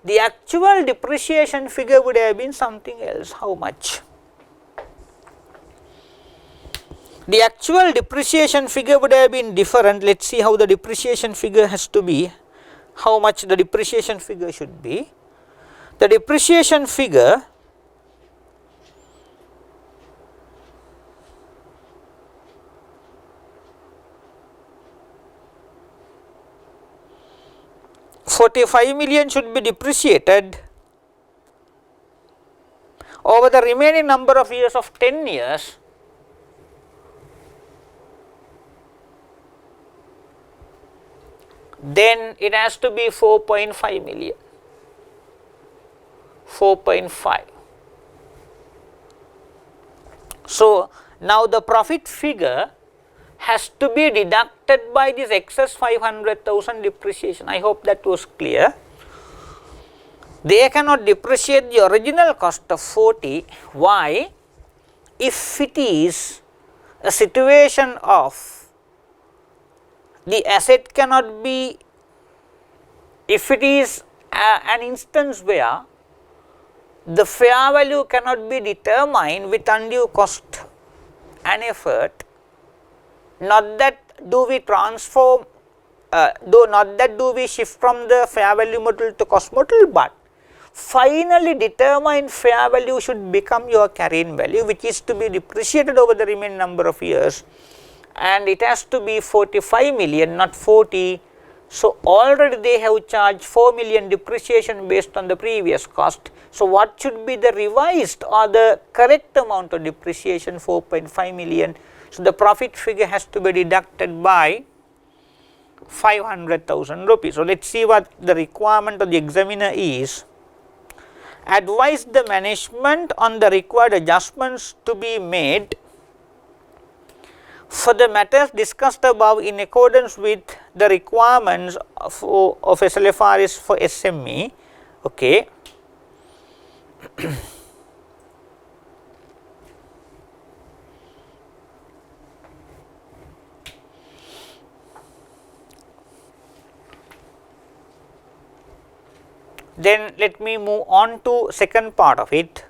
the actual depreciation figure would have been something else. How much? The actual depreciation figure would have been different. Let us see how the depreciation figure has to be, how much the depreciation figure should be. The depreciation figure $45 million should be depreciated over the remaining number of years of 10 years. Then it has to be 4.5 million, 4.5. So, now the profit figure has to be deducted by this excess 500,000 depreciation. I hope that was clear. they cannot depreciate the original cost of 40. Why? If it is a situation of the asset cannot be, if it is an instance where the fair value cannot be determined with undue cost and effort, not that do we transform, not that do we shift from the fair value model to cost model, but finally determined fair value should become your carrying value, which is to be depreciated over the remaining number of years, and it has to be 45 million, not 40. So, already they have charged 4 million depreciation based on the previous cost. So, what should be the revised or the correct amount of depreciation? 4.5 million. So, the profit figure has to be deducted by 500,000 rupees. So, let us see what the requirement of the examiner is. Advise the management on the required adjustments to be made for the matters discussed above in accordance with the requirements of SLFRS for SME. Okay. Then let me move on to second part of it.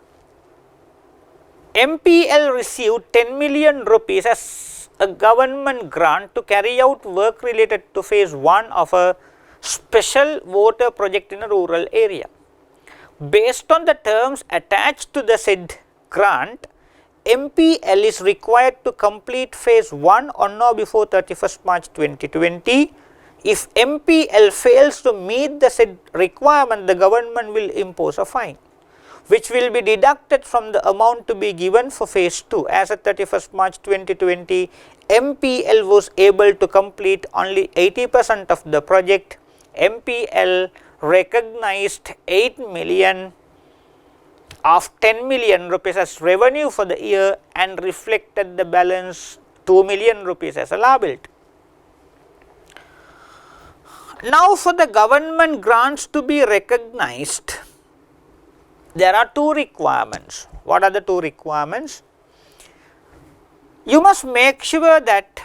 MPL received 10 million rupees as a government grant to carry out work related to phase 1 of a special water project in a rural area. Based on the terms attached to the said grant, MPL is required to complete phase 1 on or before 31st March 2020. If MPL fails to meet the said requirement, the government will impose a fine, which will be deducted from the amount to be given for phase 2. As at 31st March 2020, MPL was able to complete only 80% of the project. MPL recognized 8 million of 10 million rupees as revenue for the year and reflected the balance 2 million rupees as a liability. Now, for the government grants to be recognized, there are two requirements. What are the two requirements? You must make sure that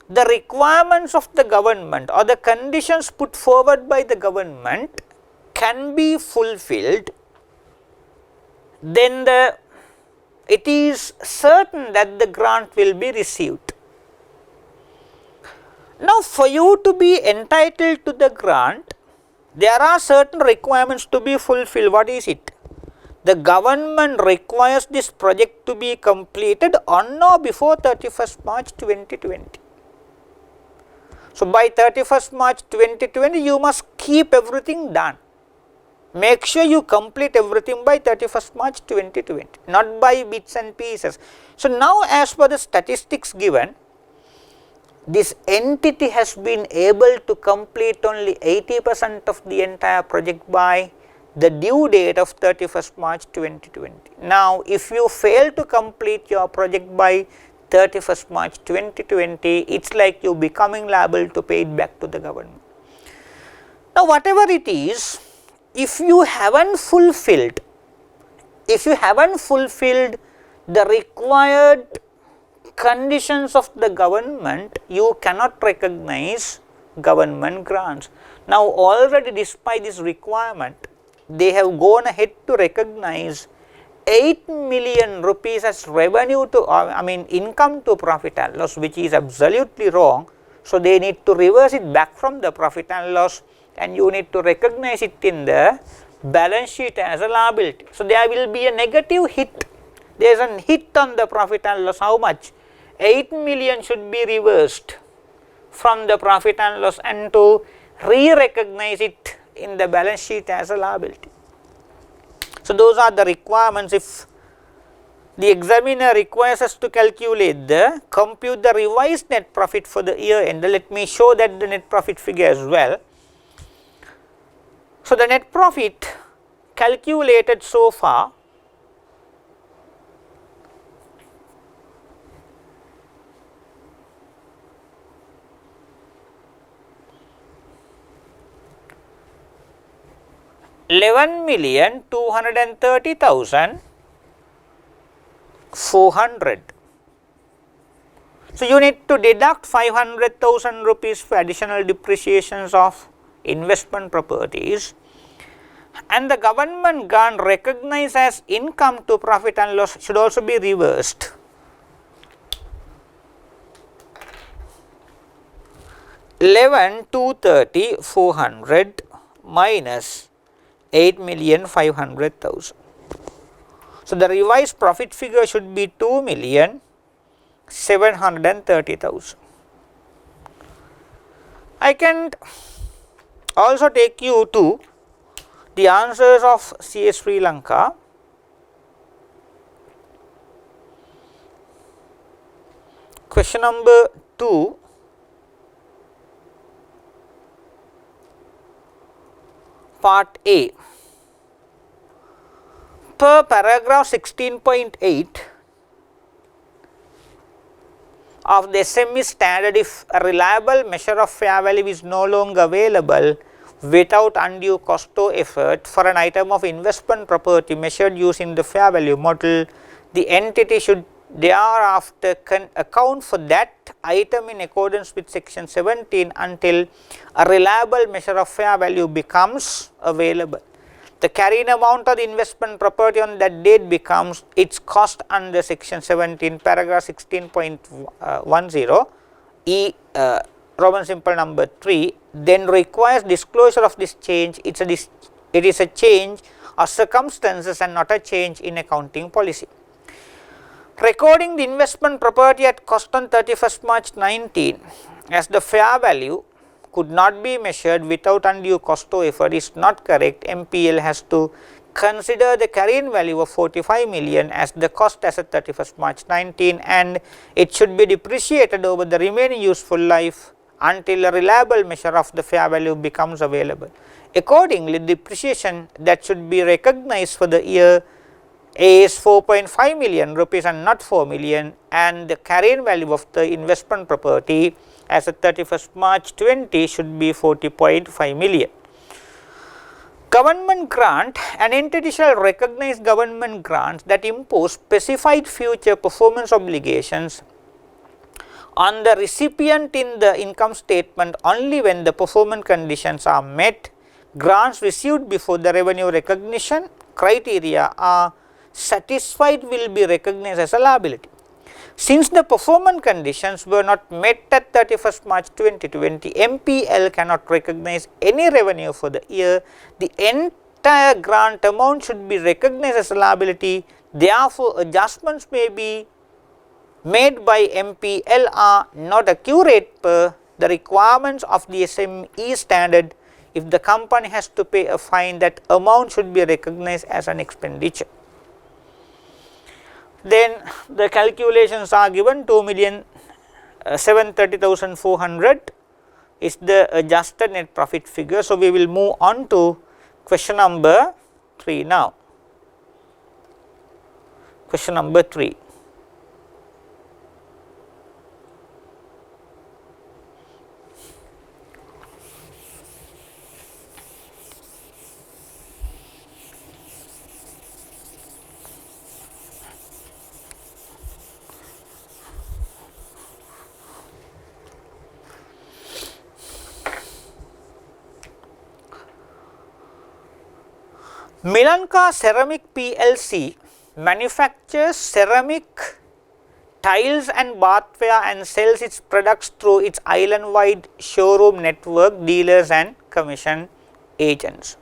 the requirements of the government or the conditions put forward by the government can be fulfilled, then it is certain that the grant will be received. Now, for you to be entitled to the grant, there are certain requirements to be fulfilled. What is it? The government requires this project to be completed on or before 31st March 2020. So, by 31st March 2020, you must keep everything done. Make sure you complete everything by 31st March 2020, not by bits and pieces. So, now as per the statistics given, this entity has been able to complete only 80% of the entire project by the due date of 31st March 2020. Now, if you fail to complete your project by 31st March 2020, it is like you becoming liable to pay it back to the government. Now, whatever it is, if you haven't fulfilled the required conditions of the government, you cannot recognize government grants. Now, already despite this requirement, they have gone ahead to recognize 8 million rupees as revenue to income to profit and loss, which is absolutely wrong. So, they need to reverse it back from the profit and loss, and you need to recognize it in the balance sheet as a liability. So, there will be a negative hit. There is a hit on the profit and loss. How much? 8 million should be reversed from the profit and loss and to re-recognize it in the balance sheet as a liability. So, those are the requirements. If the examiner requires us to compute the revised net profit for the year end, let me show that the net profit figure as well. So, the net profit calculated so far 11,230,400. So, you need to deduct 500,000 rupees for additional depreciations of investment properties, and the government grant recognized as income to profit and loss should also be reversed. $11,230,400 minus 8,500,000. So, the revised profit figure should be 2,730,000. I can also take you to the answers of CS Sri Lanka. Question number 2. Part A. Per paragraph 16.8 of the SME standard, if a reliable measure of fair value is no longer available without undue cost or effort for an item of investment property measured using the fair value model, the entity should thereafter account for that item in accordance with section 17 until a reliable measure of fair value becomes available. The carrying amount of the investment property on that date becomes its cost under section 17 paragraph 16.10 E Roman simple number 3, then requires disclosure of this change. It is a change of circumstances and not a change in accounting policy. Recording the investment property at cost on 31st March 19 as the fair value could not be measured without undue cost or effort is not correct. MPL has to consider the carrying value of 45 million as the cost as at 31st March 19, and it should be depreciated over the remaining useful life until a reliable measure of the fair value becomes available. Accordingly, depreciation that should be recognized for the year is 4.5 million rupees and not 4 million, and the carrying value of the investment property as of 31st March 20 should be 40.5 million. Government grant: an entity shall recognize government grants that impose specified future performance obligations on the recipient in the income statement only when the performance conditions are met. Grants received before the revenue recognition criteria are satisfied will be recognized as a liability. Since the performance conditions were not met at 31st March 2020, MPL cannot recognize any revenue for the year. The entire grant amount should be recognized as a liability. Therefore, adjustments may be made by MPL are not accurate per the requirements of the SME standard. If the company has to pay a fine, that amount should be recognized as an expenditure. Then the calculations are given. 2,730,400 is the adjusted net profit figure. So, we will move on to question number 3 now. Question number 3. Milanka Ceramic PLC manufactures ceramic tiles and bathware and sells its products through its island-wide showroom network, dealers and commission agents.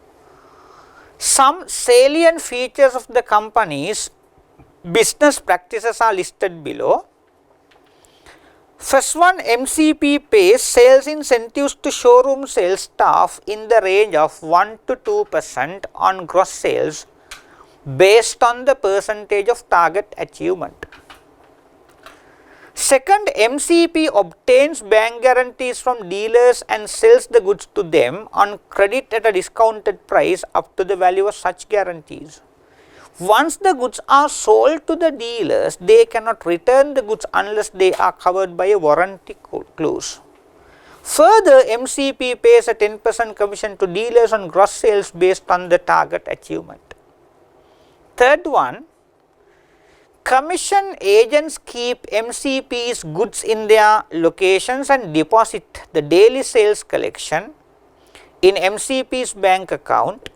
Some salient features of the company's business practices are listed below. First one, MCP pays sales incentives to showroom sales staff in the range of 1 to 2% on gross sales based on the percentage of target achievement. Second, MCP obtains bank guarantees from dealers and sells the goods to them on credit at a discounted price up to the value of such guarantees. Once the goods are sold to the dealers, they cannot return the goods unless they are covered by a warranty clause. Further, MCP pays a 10% commission to dealers on gross sales based on the target achievement. Third one, commission agents keep MCP's goods in their locations and deposit the daily sales collection in MCP's bank account.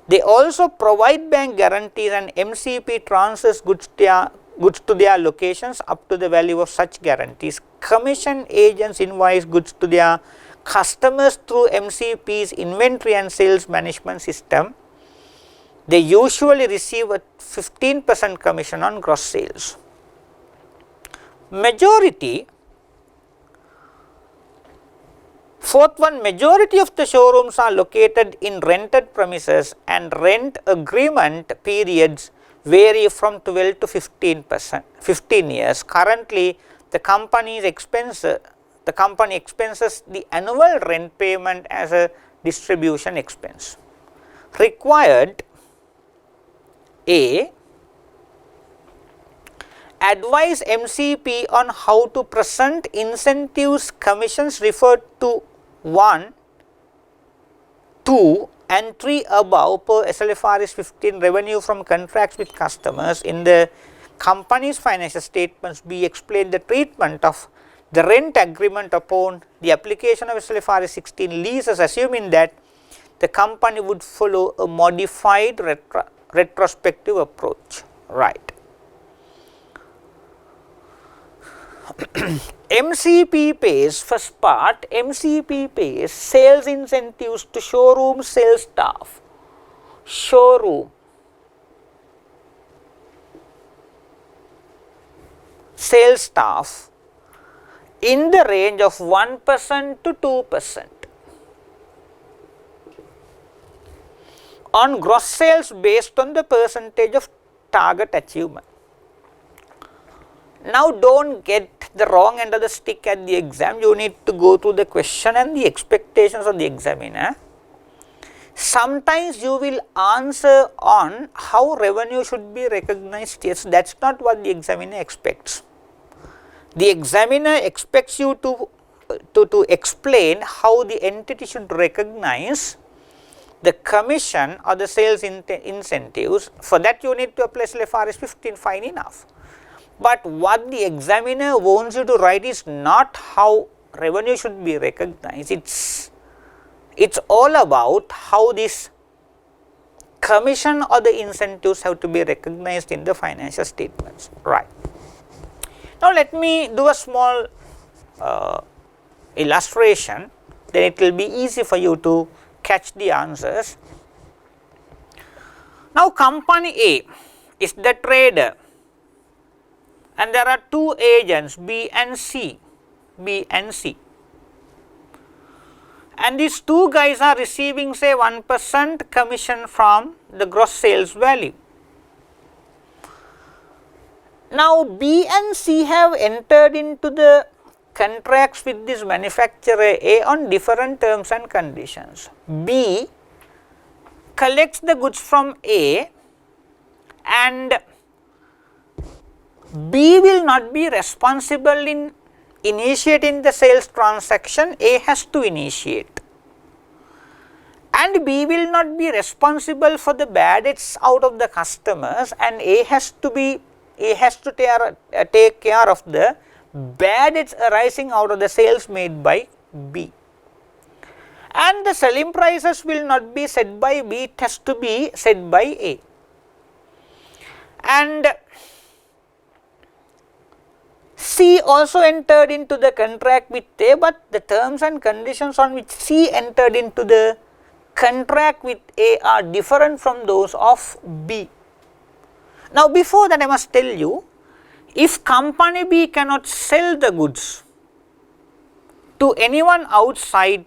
They also provide bank guarantees and MCP transfers goods to their locations up to the value of such guarantees. Commission agents invoice goods to their customers through MCP's inventory and sales management system. They usually receive a 15% commission on gross sales. Fourth one, majority of the showrooms are located in rented premises and rent agreement periods vary from 12 to 15 years. Currently, the company expenses the annual rent payment as a distribution expense. Required: A, advise MCP on how to present incentives commissions referred to 1, 2 and 3 above per SLFRS 15 revenue from contracts with customers in the company's financial statements. B, explain the treatment of the rent agreement upon the application of SLFRS 16 leases, assuming that the company would follow a modified retrospective approach. Right. MCP pays, first part, MCP pays sales incentives to showroom sales staff. Showroom sales staff in the range of 1% to 2% on gross sales based on the percentage of target achievement. Now, do not get the wrong end of the stick at the exam. You need to go through the question and the expectations of the examiner. Sometimes you will answer on how revenue should be recognized. Yes, that is not what the examiner expects. The examiner expects you to explain how the entity should recognize the commission or the sales incentives. For that, you need to apply SLFRS 15, fine enough. But what the examiner wants you to write is not how revenue should be recognized. It's all about how this commission or the incentives have to be recognized in the financial statements. Right. Now, let me do a small illustration, then it will be easy for you to catch the answers. Now, company A is the trader, and there are two agents B and C, and these two guys are receiving say 1% commission from the gross sales value. Now, B and C have entered into the contracts with this manufacturer A on different terms and conditions. B collects the goods from A, and B will not be responsible in initiating the sales transaction. A has to initiate, and B will not be responsible for the bad debts out of the customers, and A has to take care of the bad debts arising out of the sales made by B. And the selling prices will not be set by B, it has to be set by A. And C also entered into the contract with A, but the terms and conditions on which C entered into the contract with A are different from those of B. Now, before that I must tell you, if company B cannot sell the goods to anyone outside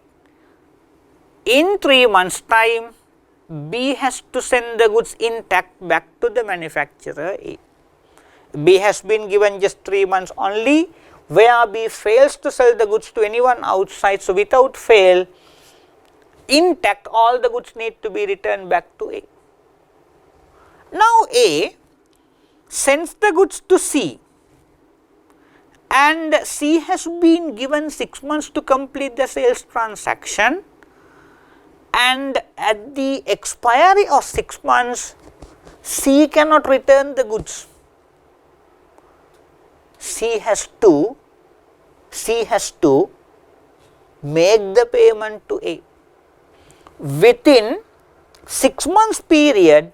in 3 months' time, B has to send the goods intact back to the manufacturer A. B has been given just 3 months only, where B fails to sell the goods to anyone outside. So, without fail, intact all the goods need to be returned back to A. Now, A sends the goods to C, and C has been given 6 months to complete the sales transaction, and at the expiry of 6 months C cannot return the goods. C has to make the payment to A. Within 6 months period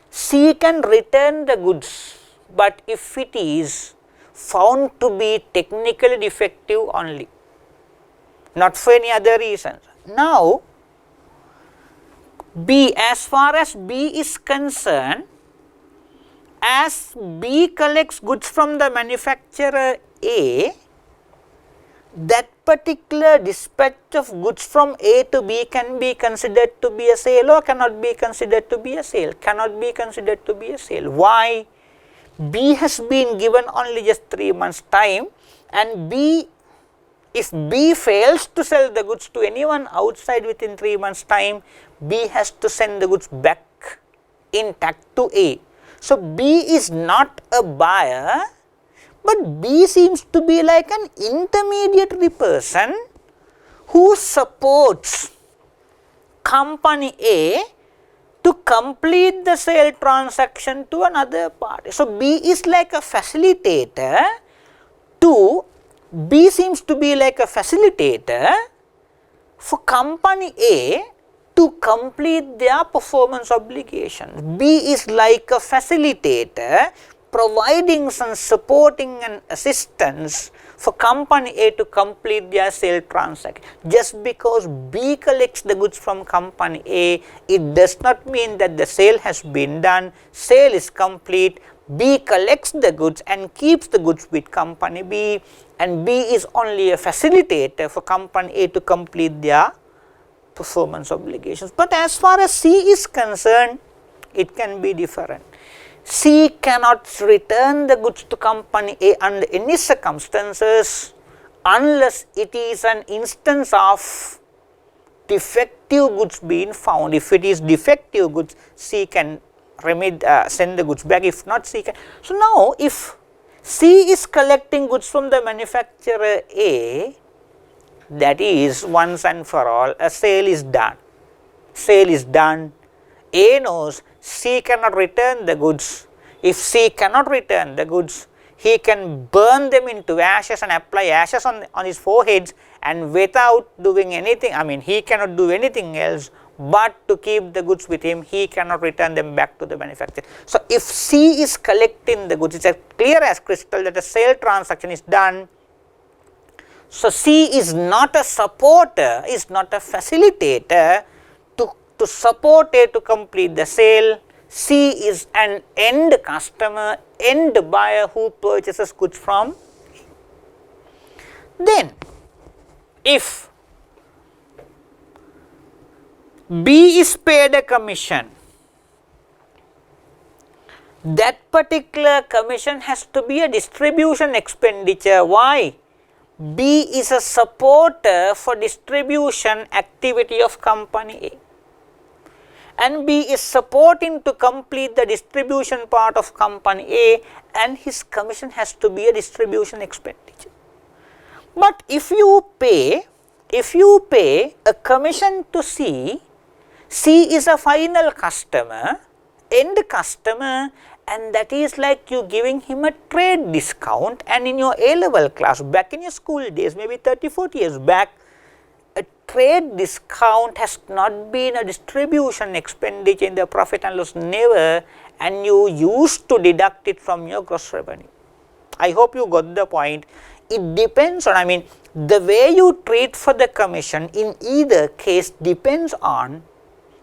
C can return the goods, but if it is found to be technically defective only, not for any other reasons. Now B, as far as B is concerned, as B collects goods from the manufacturer A, that particular dispatch of goods from A to B can be considered to be a sale or cannot be considered to be a sale? Cannot be considered to be a sale. Why? B has been given only just 3 months time, and if B fails to sell the goods to anyone outside within 3 months time, B has to send the goods back intact to A. So B is not a buyer, but B seems to be like an intermediary person who supports company A to complete the sale transaction to another party. So B is like a facilitator B seems to be like a facilitator for company A to complete their performance obligations. B is like a facilitator providing some supporting and assistance for company A to complete their sale transaction. Just because B collects the goods from company A, it does not mean that the sale has been done. Sale is complete. B collects the goods and keeps the goods with company B, and B is only a facilitator for company A to complete their performance obligations. But as far as C is concerned, it can be different. C cannot return the goods to company A under any circumstances unless it is an instance of defective goods being found. If it is defective goods, C can send the goods back. If not, C can. So now if C is collecting goods from the manufacturer A, that is once and for all a sale is done. Sale is done. A knows C cannot return the goods. If C cannot return the goods, he can burn them into ashes and apply ashes on his foreheads, and without doing anything, he cannot do anything else but to keep the goods with him. He cannot return them back to the manufacturer. So if C is collecting the goods, it's as clear as crystal that a sale transaction is done. So C is not a supporter, is not a facilitator to support A to complete the sale. C is an end customer, end buyer who purchases goods from A. Then if B is paid a commission, that particular commission has to be a distribution expenditure. Why? B is a supporter for distribution activity of company A, and B is supporting to complete the distribution part of company A, and his commission has to be a distribution expenditure. But if you pay a commission to C, C is a final customer, end customer, and that is like you giving him a trade discount. And in your A-level class, back in your school days, maybe 30-40 years back, a trade discount has not been a distribution expenditure in the profit and loss, never, and you used to deduct it from your gross revenue. I hope you got the point. It depends on, the way you treat for the commission in either case depends on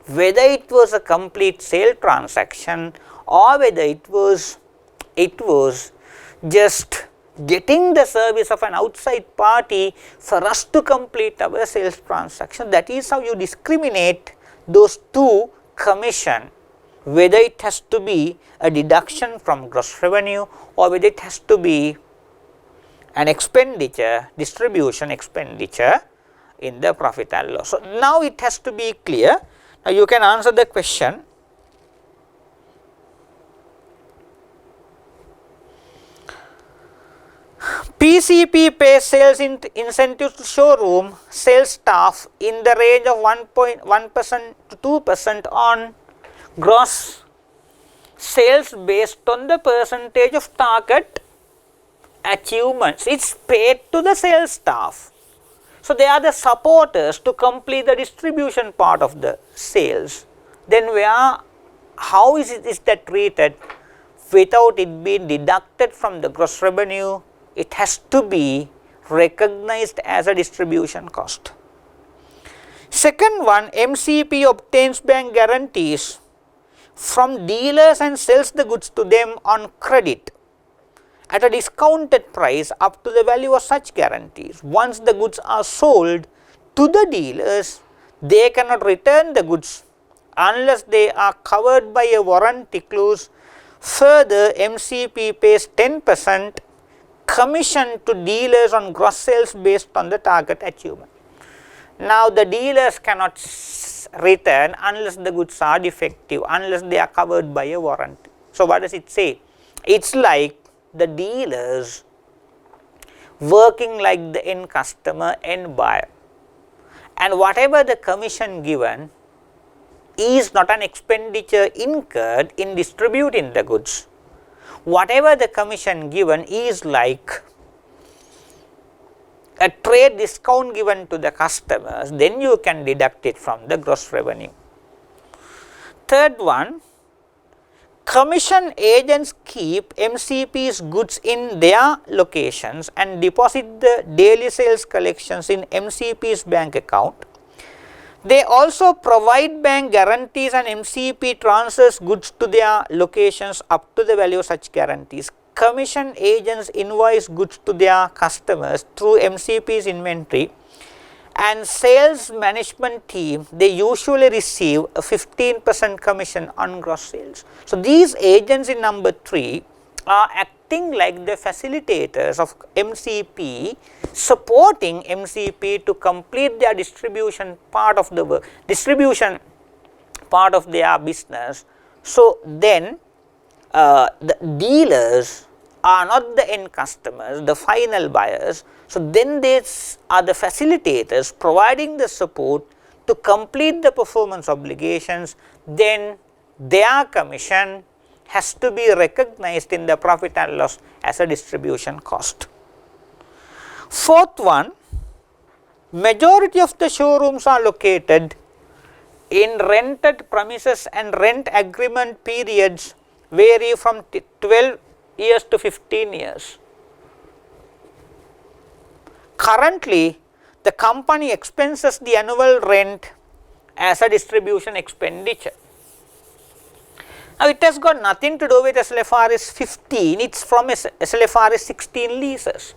whether it was a complete sale transaction or whether it was just getting the service of an outside party for us to complete our sales transaction. That is how you discriminate those two commission, whether it has to be a deduction from gross revenue or whether it has to be an expenditure, distribution expenditure in the profit and loss. So now it has to be clear. Now you can answer the question. P PCP pays sales incentives to showroom sales staff in the range of 1.1% to 2% on gross sales based on the percentage of target achievements. It's paid to the sales staff. So, they are the supporters to complete the distribution part of the sales. Then how is that treated? Without it being deducted from the gross revenue, it has to be recognized as a distribution cost. Second one, MCP obtains bank guarantees from dealers and sells the goods to them on credit at a discounted price up to the value of such guarantees. Once the goods are sold to the dealers, they cannot return the goods unless they are covered by a warranty clause. Further, MCP pays 10% commission to dealers on gross sales based on the target achievement. Now, the dealers cannot return unless the goods are defective, unless they are covered by a warranty. So, what does it say? It's like the dealers working like the end customer, end buyer, and whatever the commission given is not an expenditure incurred in distributing the goods. Whatever the commission given is like a trade discount given to the customers, then you can deduct it from the gross revenue. Third one, commission agents keep MCP's goods in their locations and deposit the daily sales collections in MCP's bank account. They also provide bank guarantees and MCP transfers goods to their locations up to the value of such guarantees. Commission agents invoice goods to their customers through MCP's inventory, and sales management team, they usually receive a 15% commission on gross sales. So, these agents in number 3 are acting like the facilitators of MCP, supporting MCP to complete their distribution part of the work, distribution part of their business. So, then the dealers are not the end customers, the final buyers. So, then they are the facilitators providing the support to complete the performance obligations. Then their commission has to be recognized in the profit and loss as a distribution cost. Fourth one, majority of the showrooms are located in rented premises and rent agreement periods vary from 12 years to 15 years. Currently, the company expenses the annual rent as a distribution expenditure. Now, it has got nothing to do with SLFRS 15, it is from SLFRS 16 leases.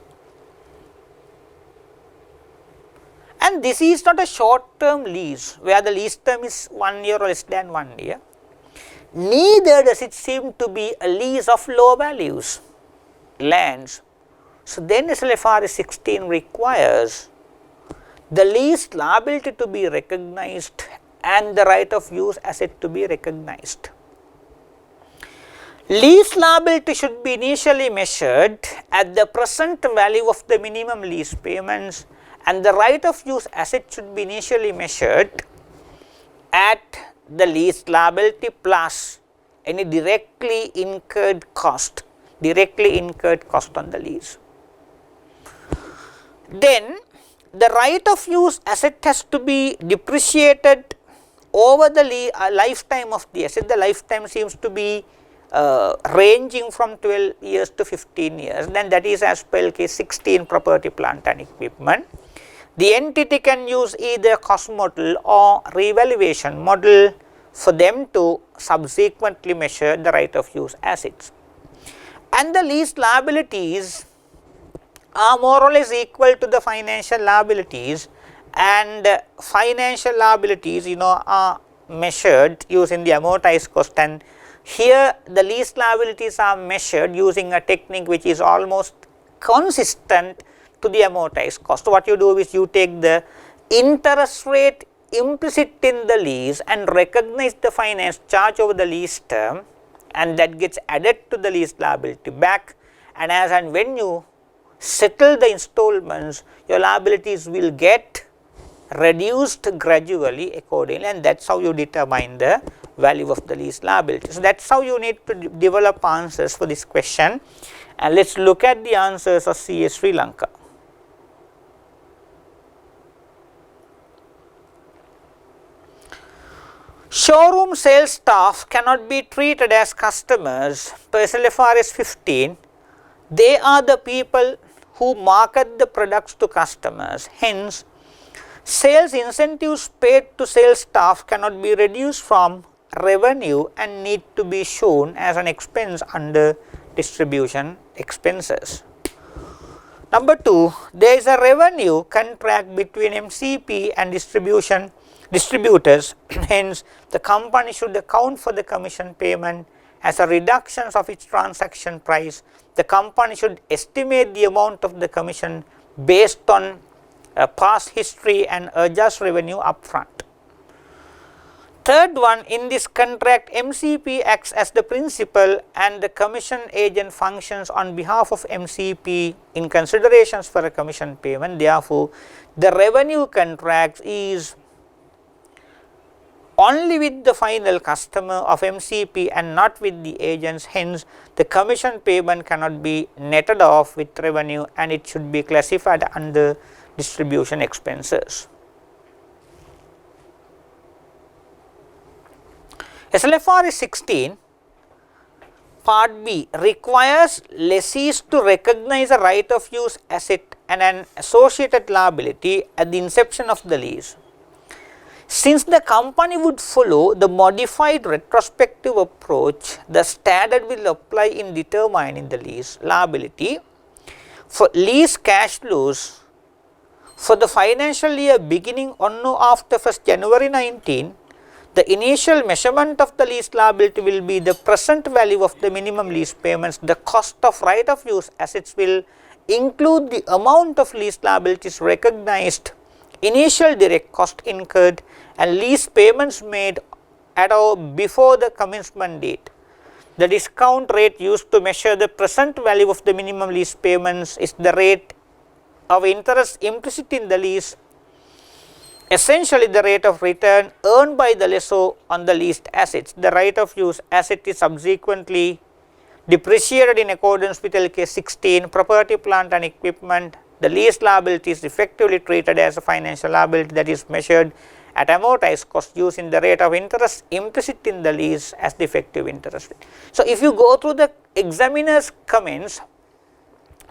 And this is not a short term lease where the lease term is 1 year or less than 1 year. Neither does it seem to be a lease of low values lands. So, then SLFRS 16 requires the lease liability to be recognized and the right of use asset to be recognized. Lease liability should be initially measured at the present value of the minimum lease payments, and the right of use asset should be initially measured at the lease liability plus any directly incurred cost on the lease. Then the right of use asset has to be depreciated over the lifetime of the asset. The lifetime seems to be ranging from 12 years to 15 years, then that is as per LK 16 property, plant and equipment. The entity can use either cost model or revaluation model for them to subsequently measure the right of use assets. And the lease liabilities are more or less equal to the financial liabilities, and financial liabilities are measured using the amortized cost, and here the lease liabilities are measured using a technique which is almost consistent to the amortized cost. So, what you do is you take the interest rate implicit in the lease and recognize the finance charge over the lease term, and that gets added to the lease liability back, and as and when you settle the installments, your liabilities will get reduced gradually accordingly, and that is how you determine the value of the lease liability. So, that is how you need to develop answers for this question, and let us look at the answers of CA Sri Lanka. Showroom sales staff cannot be treated as customers per SLFRS 15. They are the people who market the products to customers. Hence, sales incentives paid to sales staff cannot be reduced from revenue and need to be shown as an expense under distribution expenses. Number 2, there is a revenue contract between MCP and distributors. Hence, the company should account for the commission payment as a reduction of its transaction price. The company should estimate the amount of the commission based on past history and adjust revenue upfront. Third one, in this contract, MCP acts as the principal and the commission agent functions on behalf of MCP in considerations for a commission payment. Therefore, the revenue contract is only with the final customer of MCP and not with the agents. Hence, the commission payment cannot be netted off with revenue and it should be classified under distribution expenses. SLFRS 16 Part B requires lessees to recognize a right of use asset and an associated liability at the inception of the lease. Since the company would follow the modified retrospective approach, the standard will apply in determining the lease liability for lease cash flows for the financial year beginning on or after 1st January 19. The initial measurement of the lease liability will be the present value of the minimum lease payments. The cost of right of use assets will include the amount of lease liabilities recognized, initial direct cost incurred, and lease payments made at or before the commencement date. The discount rate used to measure the present value of the minimum lease payments is the rate of interest implicit in the lease, essentially the rate of return earned by the lessor on the leased assets. The right of use asset is subsequently depreciated in accordance with LK 16. Property, plant and equipment. The lease liability is effectively treated as a financial liability that is measured at amortized cost using the rate of interest implicit in the lease as the effective interest rate. So, if you go through the examiner's comments,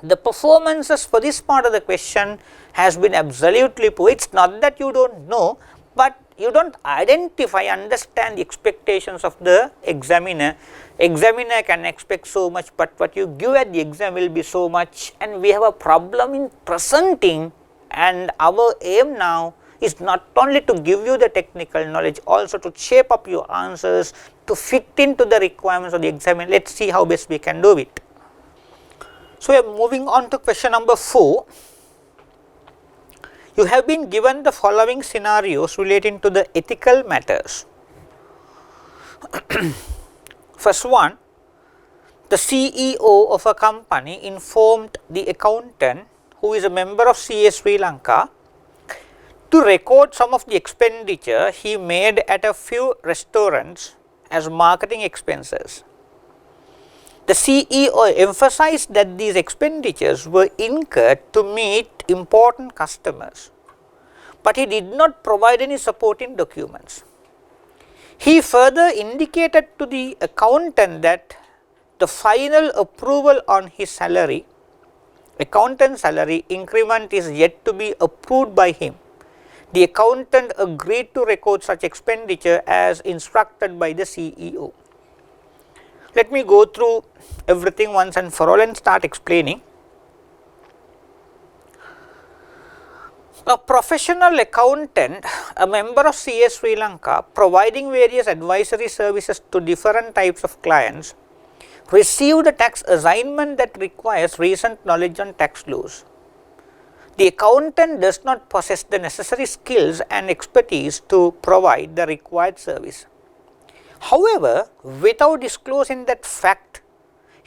the performances for this part of the question has been absolutely poor. It is not that you do not know, but you do not identify, understand the expectations of the examiner. Examiner can expect so much, but what you give at the exam will be so much, and we have a problem in presenting, and our aim now is not only to give you the technical knowledge, also to shape up your answers to fit into the requirements of the examiner. Let us see how best we can do it. So, we are moving on to question number 4. You have been given the following scenarios relating to the ethical matters. First one, the CEO of a company informed the accountant, who is a member of CA Sri Lanka, to record some of the expenditure he made at a few restaurants as marketing expenses. The CEO emphasized that these expenditures were incurred to meet important customers, but he did not provide any supporting documents. He further indicated to the accountant that the final approval on his salary, accountant's salary increment, is yet to be approved by him. The accountant agreed to record such expenditure as instructed by the CEO. Let me go through everything once and for all and start explaining. A professional accountant, a member of CA Sri Lanka, providing various advisory services to different types of clients, received a tax assignment that requires recent knowledge on tax laws. The accountant does not possess the necessary skills and expertise to provide the required service. However, without disclosing that fact,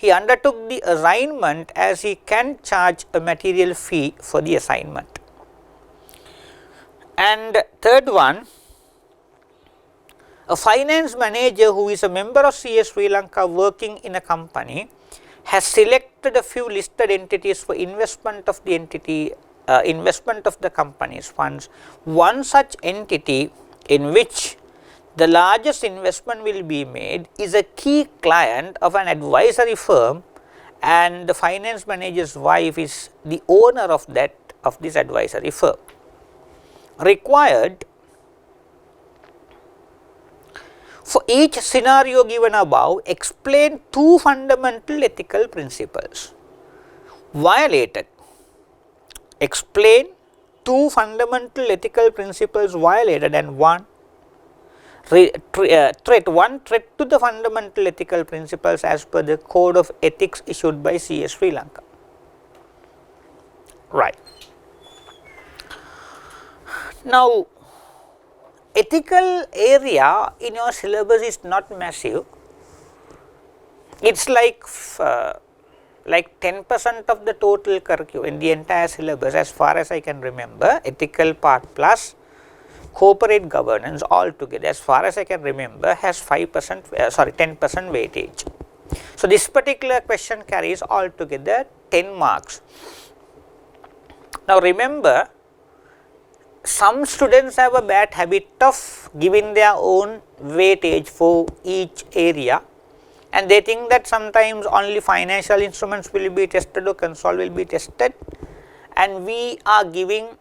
he undertook the assignment as he can charge a material fee for the assignment. And third one, a finance manager who is a member of CL Sri Lanka working in a company has selected a few listed entities for investment of the investment of the company's funds. One such entity in which the largest investment will be made is a key client of an advisory firm, and the finance manager's wife is the owner of this advisory firm. Required for each scenario given above, explain two fundamental ethical principles. Violated. Explain two fundamental ethical principles violated and one threat to the fundamental ethical principles as per the code of ethics issued by CL Sri Lanka. Right. Now, ethical area in your syllabus is not massive. It's like 10% of the total curriculum in the entire syllabus as far as I can remember. Ethical part plus corporate governance all together as far as I can remember has 10% weightage. So, this particular question carries altogether 10 marks. Now, remember, some students have a bad habit of giving their own weightage for each area, and they think that sometimes only financial instruments will be tested or console will be tested, and we are giving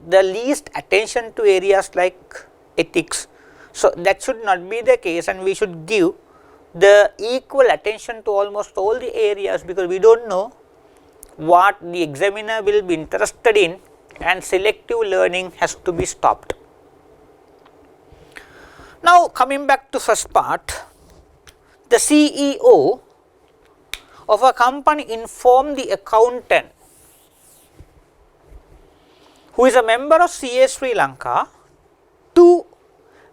the least attention to areas like ethics. So, that should not be the case, and we should give the equal attention to almost all the areas, because we do not know what the examiner will be interested in, and selective learning has to be stopped. Now, coming back to first part, the CEO of a company informed the accountant who is a member of CL Sri Lanka to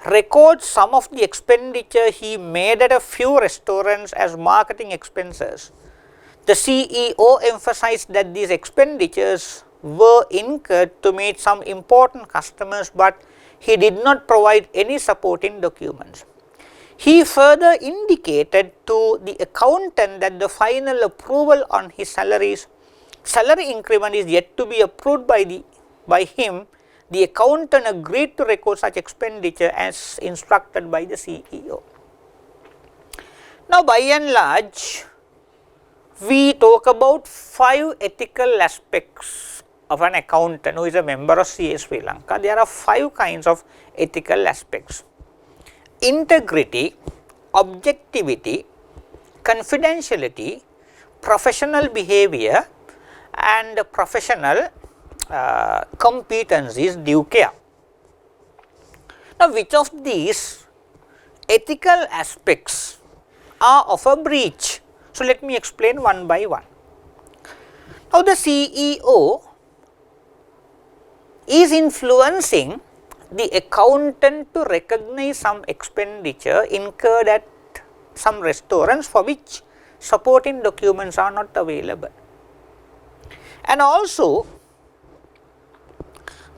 record some of the expenditure he made at a few restaurants as marketing expenses. The CEO emphasized that these expenditures were incurred to meet some important customers, but he did not provide any supporting documents. He further indicated to the accountant that the final approval on his salary increment is yet to be approved by him. The accountant agreed to record such expenditure as instructed by the CEO. Now, by and large, we talk about 5 ethical aspects of an accountant who is a member of CL Sri Lanka. There are 5 kinds of ethical aspects: integrity, objectivity, confidentiality, professional behavior, and professional competencies due care. Now, which of these ethical aspects are of a breach? So, let me explain one by one. Now, the CEO is influencing the accountant to recognize some expenditure incurred at some restaurants for which supporting documents are not available. And also,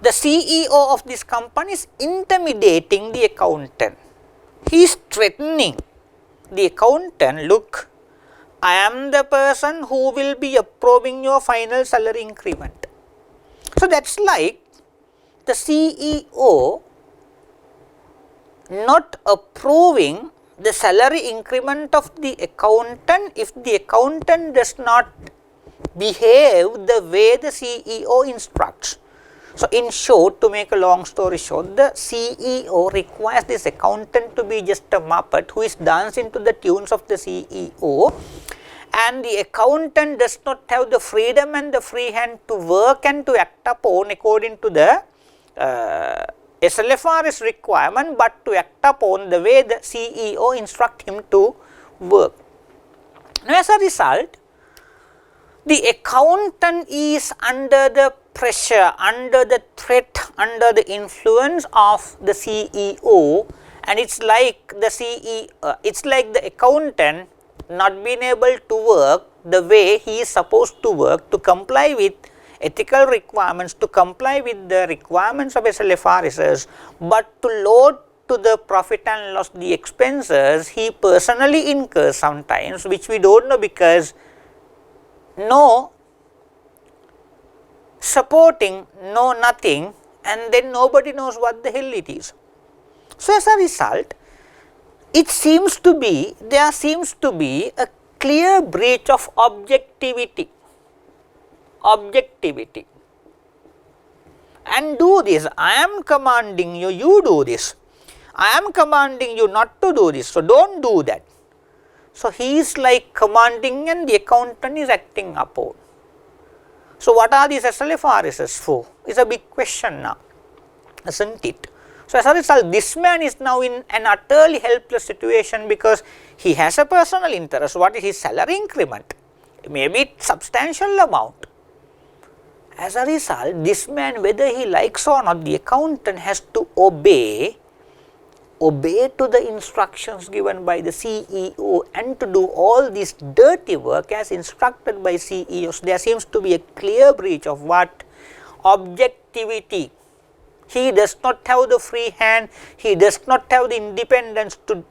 the CEO of this company is intimidating the accountant. He is threatening the accountant, look, I am the person who will be approving your final salary increment. So, that is like the CEO not approving the salary increment of the accountant if the accountant does not behave the way the CEO instructs. So, in short, to make a long story short, the CEO requires this accountant to be just a muppet who is dancing to the tunes of the CEO, and the accountant does not have the freedom and the free hand to work and to act upon according to the SLFRS requirement, but to act upon the way the CEO instruct him to work. Now, as a result, the accountant is under the pressure, under the threat, under the influence of the CEO, and it's like the accountant not been able to work the way he is supposed to work to comply with ethical requirements, to comply with the requirements of SLFRSs, but to load to the profit and loss the expenses he personally incurs sometimes, which we do not know because no supporting, no nothing, and then nobody knows what the hell it is. So, as a result, it seems to be, there seems to be a clear breach of objectivity, and do this. I am commanding you, you do this. I am commanding you not to do this, so do not do that. So, he is like commanding and the accountant is acting upon. So, what are these SLFRSs for? Is a big question now, isn't it? So, as a result, this man is now in an utterly helpless situation because he has a personal interest. What is his salary increment? Maybe substantial amount. As a result, this man, whether he likes or not, the accountant has to obey to the instructions given by the CEO and to do all this dirty work as instructed by CEOs. There seems to be a clear breach of what? Objectivity. He does not have the free hand, he does not have the independence to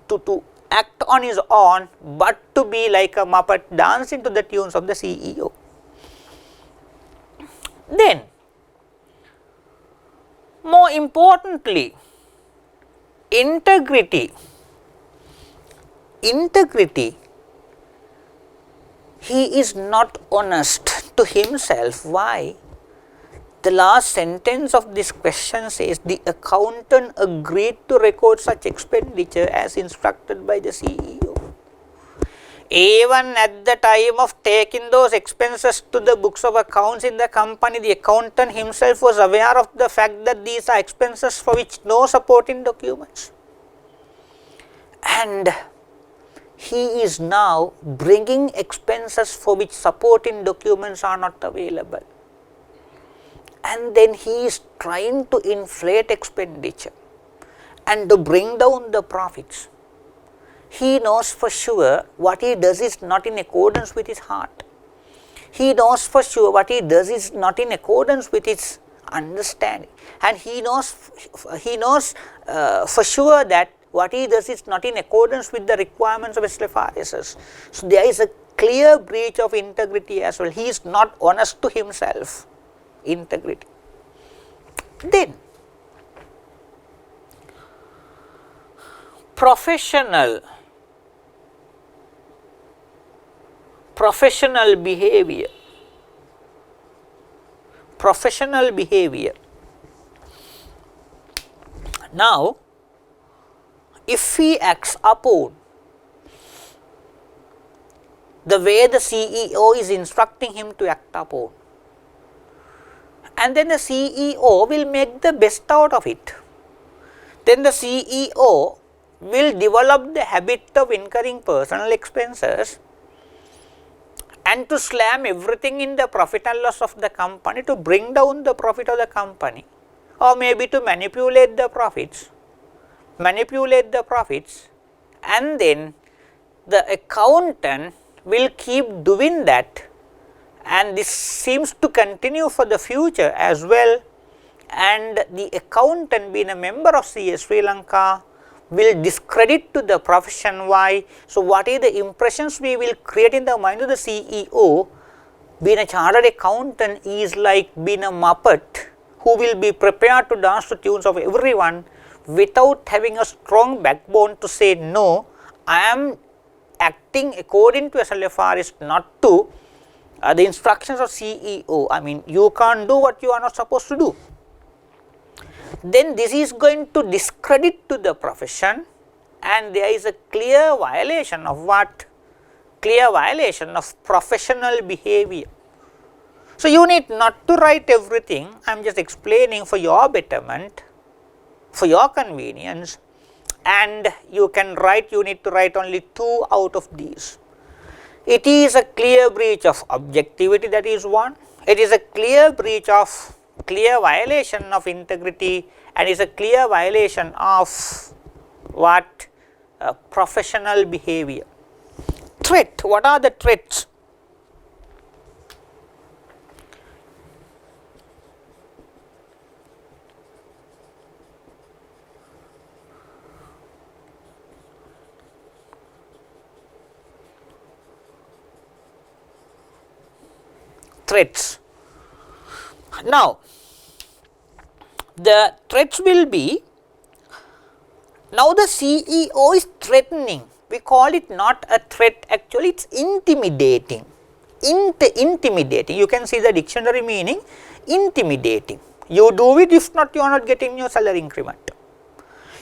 act on his own, but to be like a Muppet dancing to the tunes of the CEO. Then, more importantly, integrity. He is not honest to himself. Why? The last sentence of this question says the accountant agreed to record such expenditure as instructed by the CEO. Even at the time of taking those expenses to the books of accounts in the company, the accountant himself was aware of the fact that these are expenses for which no supporting documents. And he is now bringing expenses for which supporting documents are not available. And then he is trying to inflate expenditure and to bring down the profits. He knows for sure what he does is not in accordance with his heart. He knows for sure what he does is not in accordance with his understanding, and he knows for sure that what he does is not in accordance with the requirements of SLFRSs. So, there is a clear breach of integrity as well. He is not honest to himself. Integrity. Then, professional behavior. Now, if he acts upon the way the CEO is instructing him to act upon, and then the CEO will make the best out of it, then the CEO will develop the habit of incurring personal expenses and to slam everything in the profit and loss of the company to bring down the profit of the company, or maybe to manipulate the profits, and then the accountant will keep doing that, and this seems to continue for the future as well. And the accountant, being a member of CS Sri Lanka, will discredit to the profession. Why? So, what is the impressions we will create in the mind of the CEO? Being a chartered accountant is like being a Muppet who will be prepared to dance to tunes of everyone without having a strong backbone to say, no, I am acting according to SLFRs, not to the instructions of CEO. I mean, you can't do what you are not supposed to do. Then this is going to discredit to the profession, and there is a clear violation of what? Clear violation of professional behavior. So, you need not to write everything. I am just explaining for your betterment, for your convenience, and you need to write only 2 out of these. It is a clear breach of objectivity, that is one. It is a clear violation of integrity, and is a clear violation of what? Professional behavior. threat. What are the threats? Threats. Now, the threats will be, now the CEO is threatening. We call it not a threat, actually it is intimidating. Intimidating. You can see the dictionary meaning, intimidating. You do it, if not you are not getting your salary increment.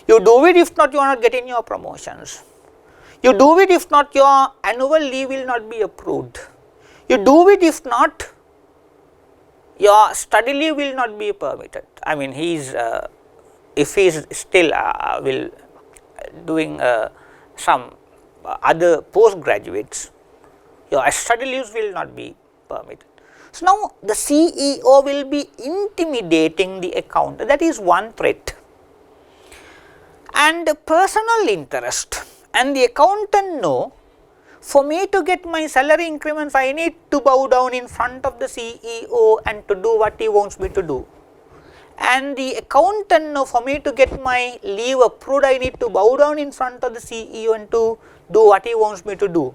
You do it, if not you are not getting your promotions. You do it, if not your annual leave will not be approved. You do it, if not your study leave will not be permitted. I mean, if he is still will doing some other postgraduates, your study leaves will not be permitted. So, now the CEO will be intimidating the accountant, that is one threat. And personal interest, and the accountant know, for me to get my salary increments, I need to bow down in front of the CEO and to do what he wants me to do. And the accountant know, for me to get my leave approved, I need to bow down in front of the CEO and to do what he wants me to do.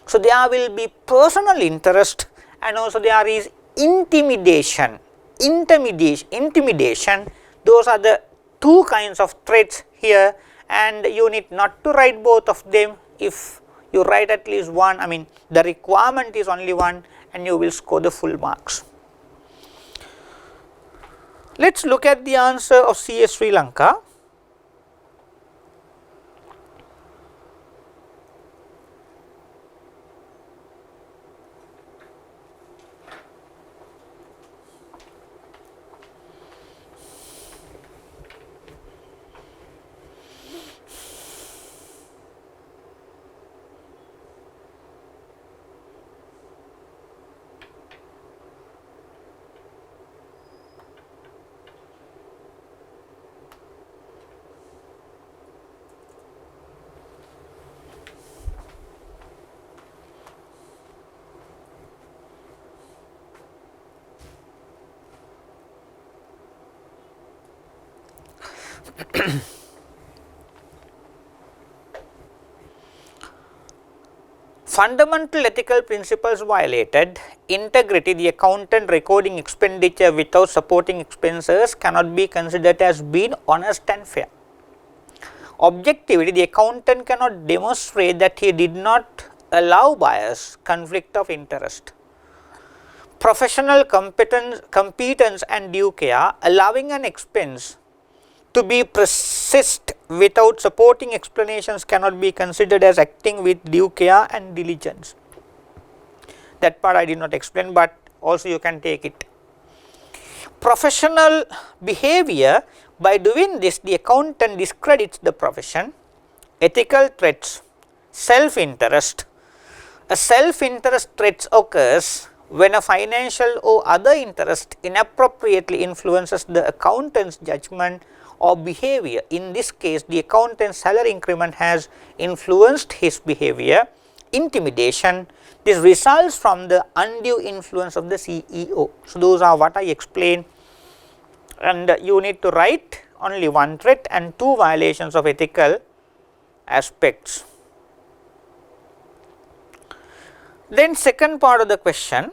So, there will be personal interest, and also there is intimidation. Intimidation, those are the two kinds of threats here, and you need not to write both of them. If you write at least one, I mean the requirement is only one, and you will score the full marks. Let us look at the answer of CS Sri Lanka. Fundamental ethical principles violated. Integrity, the accountant recording expenditure without supporting expenses cannot be considered as being honest and fair. Objectivity, the accountant cannot demonstrate that he did not allow bias, conflict of interest. Professional competence and due care, allowing an expense to be persist without supporting explanations cannot be considered as acting with due care and diligence. That part I did not explain, but also you can take it. Professional behavior, by doing this the accountant discredits the profession. Ethical threats, self-interest. A self-interest threat occurs when a financial or other interest inappropriately influences the accountant's judgment or behavior. In this case, the accountant's salary increment has influenced his behavior. Intimidation, this results from the undue influence of the CEO. So, those are what I explained, and you need to write only one threat and two violations of ethical aspects. Then second part of the question,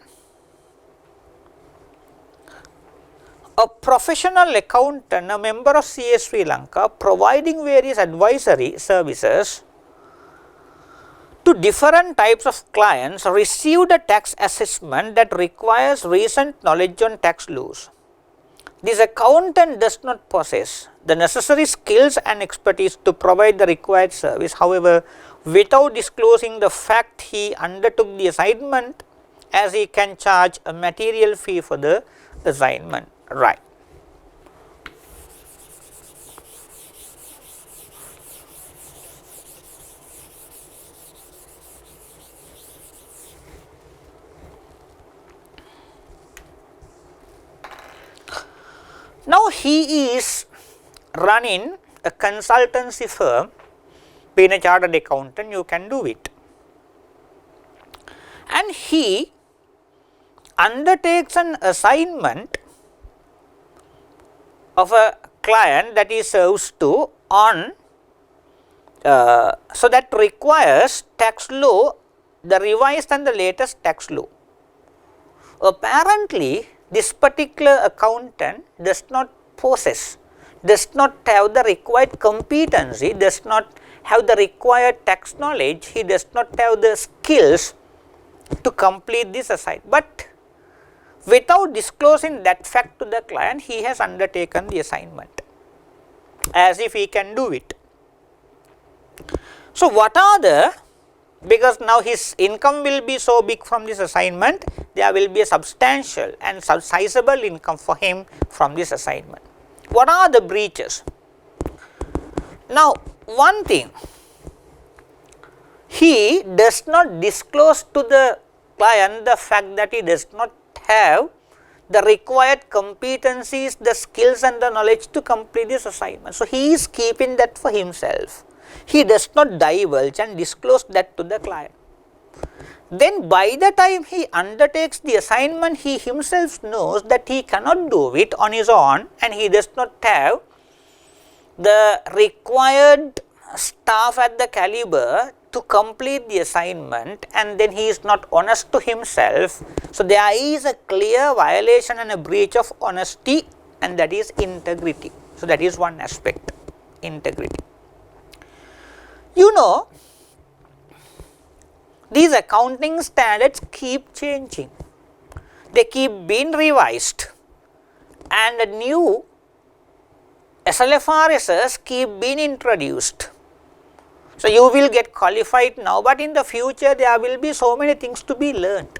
a professional accountant, a member of CS Sri Lanka, providing various advisory services to different types of clients, received a tax assessment that requires recent knowledge on tax laws. This accountant does not possess the necessary skills and expertise to provide the required service. However, without disclosing the fact, he undertook the assignment, as he can charge a material fee for the assignment. Right. Now, he is running a consultancy firm. Being a chartered accountant, you can do it. and he undertakes an assignment of a client that he serves to on so that requires tax law, the revised and the latest tax law. Apparently, this particular accountant does not possess, does not have the required competency, does not have the required tax knowledge, he does not have the skills to complete this assignment. But without disclosing that fact to the client, he has undertaken the assignment as if he can do it. So, what are the, because now his income will be so big from this assignment, there will be a substantial and sizable income for him from this assignment. What are the breaches? Now, one thing, he does not disclose to the client the fact that he does not have the required competencies, the skills and the knowledge to complete this assignment. So, he is keeping that for himself. He does not divulge and disclose that to the client. Then by the time he undertakes the assignment, he himself knows that he cannot do it on his own and he does not have the required staff at the caliber to complete the assignment, and then he is not honest to himself. So, there is a clear violation and a breach of honesty, and that is integrity. So, that is one aspect, integrity. You know, these accounting standards keep changing, they keep being revised, and new SLFRSs keep being introduced. So, you will get qualified now, but in the future there will be so many things to be learned.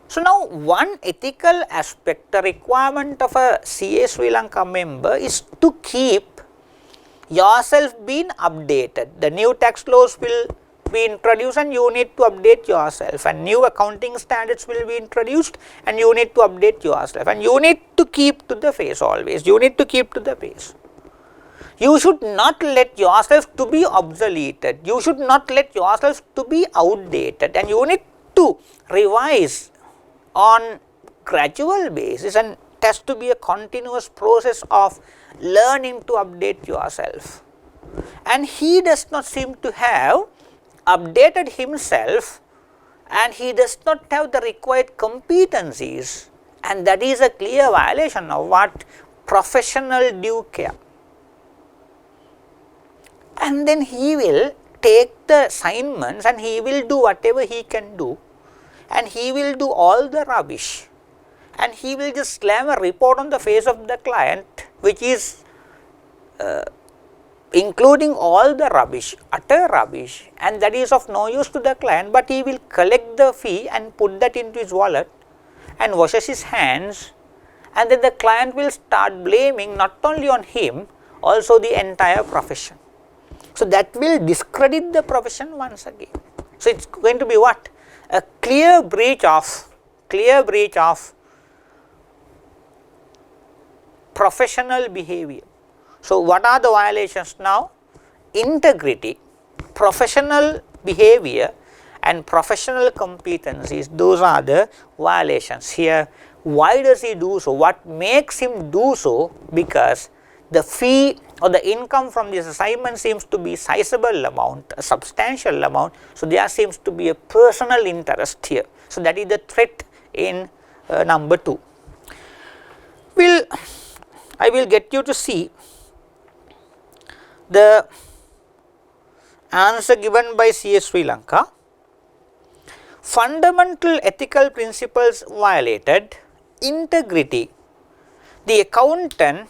So, now one ethical aspect, the requirement of a CA Sri Lanka member is to keep yourself being updated. The new tax laws will be introduced and you need to update yourself, and new accounting standards will be introduced and you need to update yourself, and you need to keep to the pace always, you need to keep to the pace. You should not let yourself to be obsoleted, you should not let yourself to be outdated, and you need to revise on gradual basis, and it has to be a continuous process of learning to update yourself. And he does not seem to have updated himself, and he does not have the required competencies, and that is a clear violation of what? Professional due care. And then he will take the assignments and he will do whatever he can do, and he will do all the rubbish, and he will just slam a report on the face of the client which is including all the rubbish, utter rubbish, and that is of no use to the client, but he will collect the fee and put that into his wallet and washes his hands, and then the client will start blaming not only on him, also the entire profession. So, that will discredit the profession once again. So, it is going to be what? A clear breach of professional behavior. So, what are the violations now? Integrity, professional behavior and professional competencies, those are the violations here. Why does he do so? What makes him do so? Because the fee or the income from this assignment seems to be sizable amount, a substantial amount. So, there seems to be a personal interest here. So, that is the threat in number 2. I will get you to see the answer given by CA Sri Lanka. Fundamental ethical principles violated, integrity, the accountant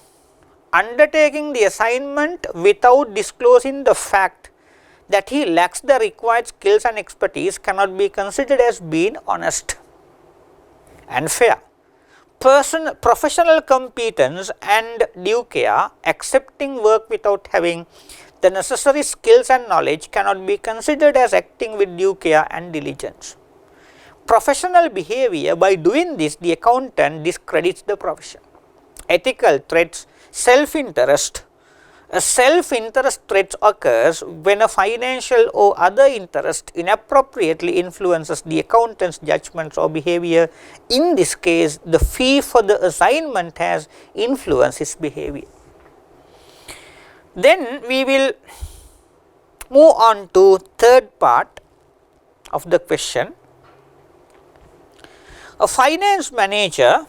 undertaking the assignment without disclosing the fact that he lacks the required skills and expertise cannot be considered as being honest and fair. Professional competence and due care, accepting work without having the necessary skills and knowledge cannot be considered as acting with due care and diligence. Professional behavior, by doing this, the accountant discredits the profession. Ethical threats, self-interest A self-interest threat occurs when a financial or other interest inappropriately influences the accountant's judgments or behavior. In this case, the fee for the assignment has influenced his behavior. Then we will move on to third part of the question. A finance manager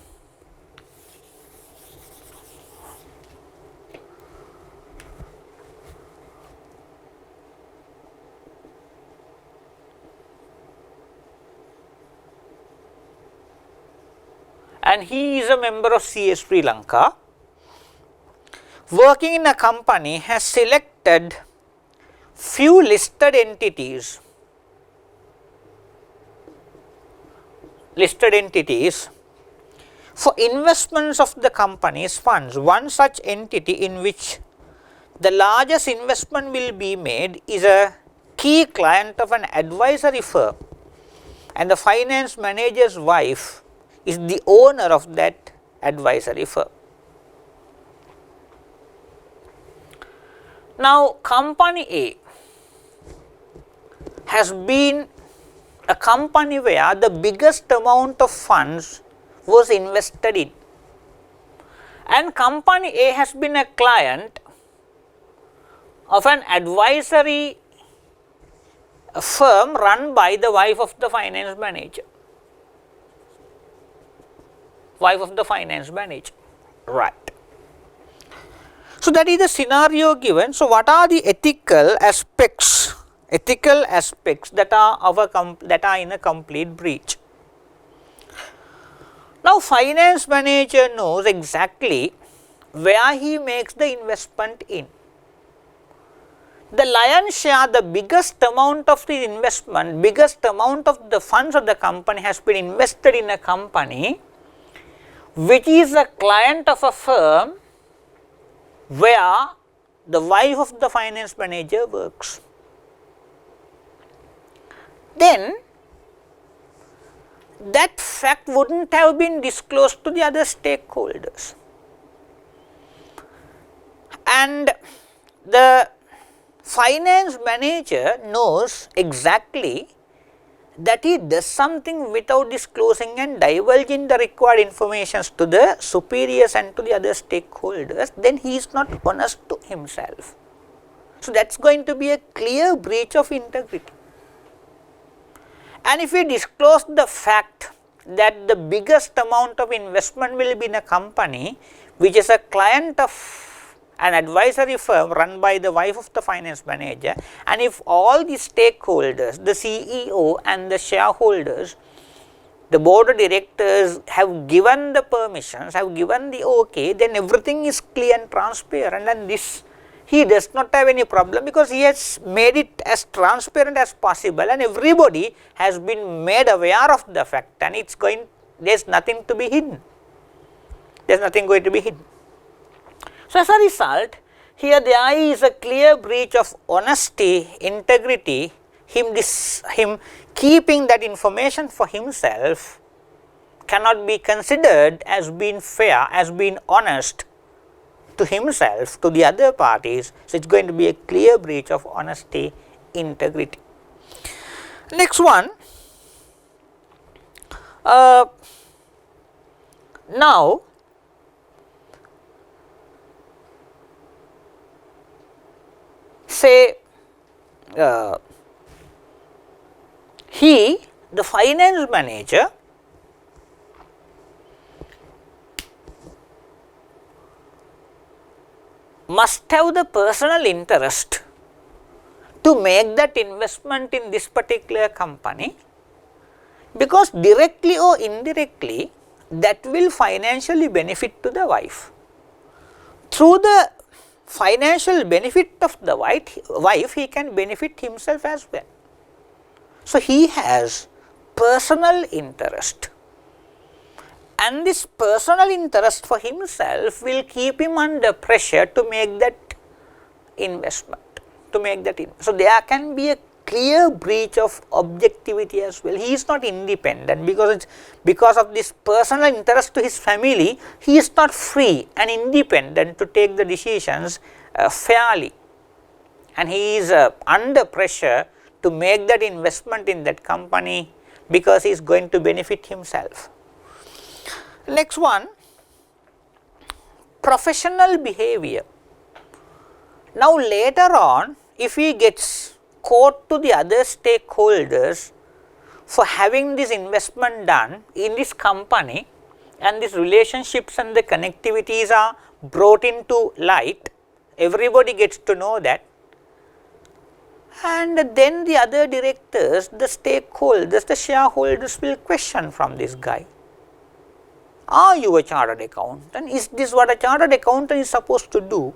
and he is a member of CS Sri Lanka, working in a company, has selected few listed entities for investments of the company's funds. One such entity in which the largest investment will be made is a key client of an advisory firm, and the finance manager's wife is the owner of that advisory firm. Now, company A has been a company where the biggest amount of funds was invested in, and company A has been a client of an advisory firm run by the wife of the finance manager. Right. So, that is the scenario given. So, what are the ethical aspects that are in a complete breach? Now, finance manager knows exactly where he makes the investment in. The lion's share, the biggest amount of the investment, biggest amount of the funds of the company has been invested in a company which is a client of a firm where the wife of the finance manager works. Then that fact would not have been disclosed to the other stakeholders, and the finance manager knows exactly that he does something without disclosing and divulging the required information to the superiors and to the other stakeholders, then he is not honest to himself. So, that is going to be a clear breach of integrity. And if we disclose the fact that the biggest amount of investment will be in a company which is a client of an advisory firm run by the wife of the finance manager, and if all the stakeholders, the CEO and the shareholders, the board of directors have given the permissions, have given the okay, then everything is clear and transparent, and this he does not have any problem because he has made it as transparent as possible and everybody has been made aware of the fact, and there is nothing to be hidden. There is nothing going to be hidden. So, as a result, here there is a clear breach of honesty, integrity, him keeping that information for himself cannot be considered as being fair, as being honest to himself, to the other parties. So, it is going to be a clear breach of honesty, integrity. Next one, now say the finance manager, must have the personal interest to make that investment in this particular company, because directly or indirectly that will financially benefit to the wife. Through the financial benefit of the wife, he can benefit himself as well. So, he has personal interest, and this personal interest for himself will keep him under pressure to make that investment, So, there can be a clear breach of objectivity as well. He is not independent because of this personal interest to his family. He is not free and independent to take the decisions fairly, and he is under pressure to make that investment in that company because he is going to benefit himself. Next one, professional behavior. Now later on, if he gets caught to the other stakeholders for having this investment done in this company, and these relationships and the connectivities are brought into light, everybody gets to know that, and then the other directors, the stakeholders, the shareholders will question from this guy. Are you a chartered accountant? Is this what a chartered accountant is supposed to do?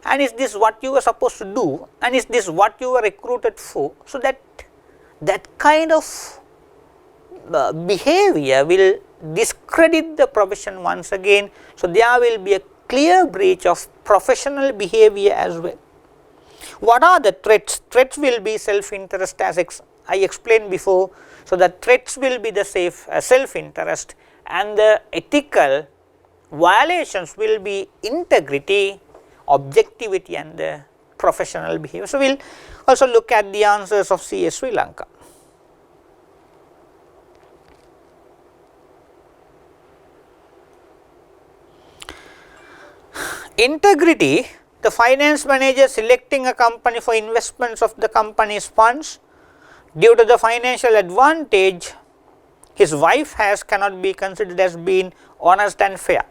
And is this what you are supposed to do? And is this what you were recruited for? So that kind of behavior will discredit the profession once again. So there will be a clear breach of professional behavior as well. What are the threats? Threats will be self-interest, as I explained before. So the threats will be the self-interest, and the ethical violations will be integrity, objectivity, and the professional behavior. So we will also look at the answers of CS Sri Lanka. Integrity, the finance manager selecting a company for investments of the company's funds due to the financial advantage his wife has cannot be considered as being honest and fair.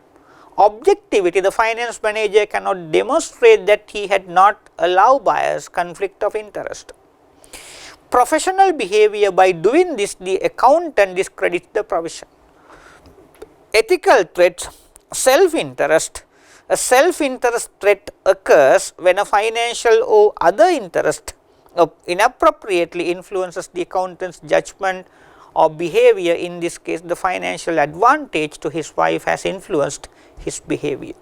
Objectivity, the finance manager cannot demonstrate that he had not allowed bias, conflict of interest. Professional behavior, by doing this the accountant discredits the profession. Ethical threats, self-interest. A self-interest threat occurs when a financial or other interest inappropriately influences the accountant's judgment or behavior. In this case, the financial advantage to his wife has influenced his behavior.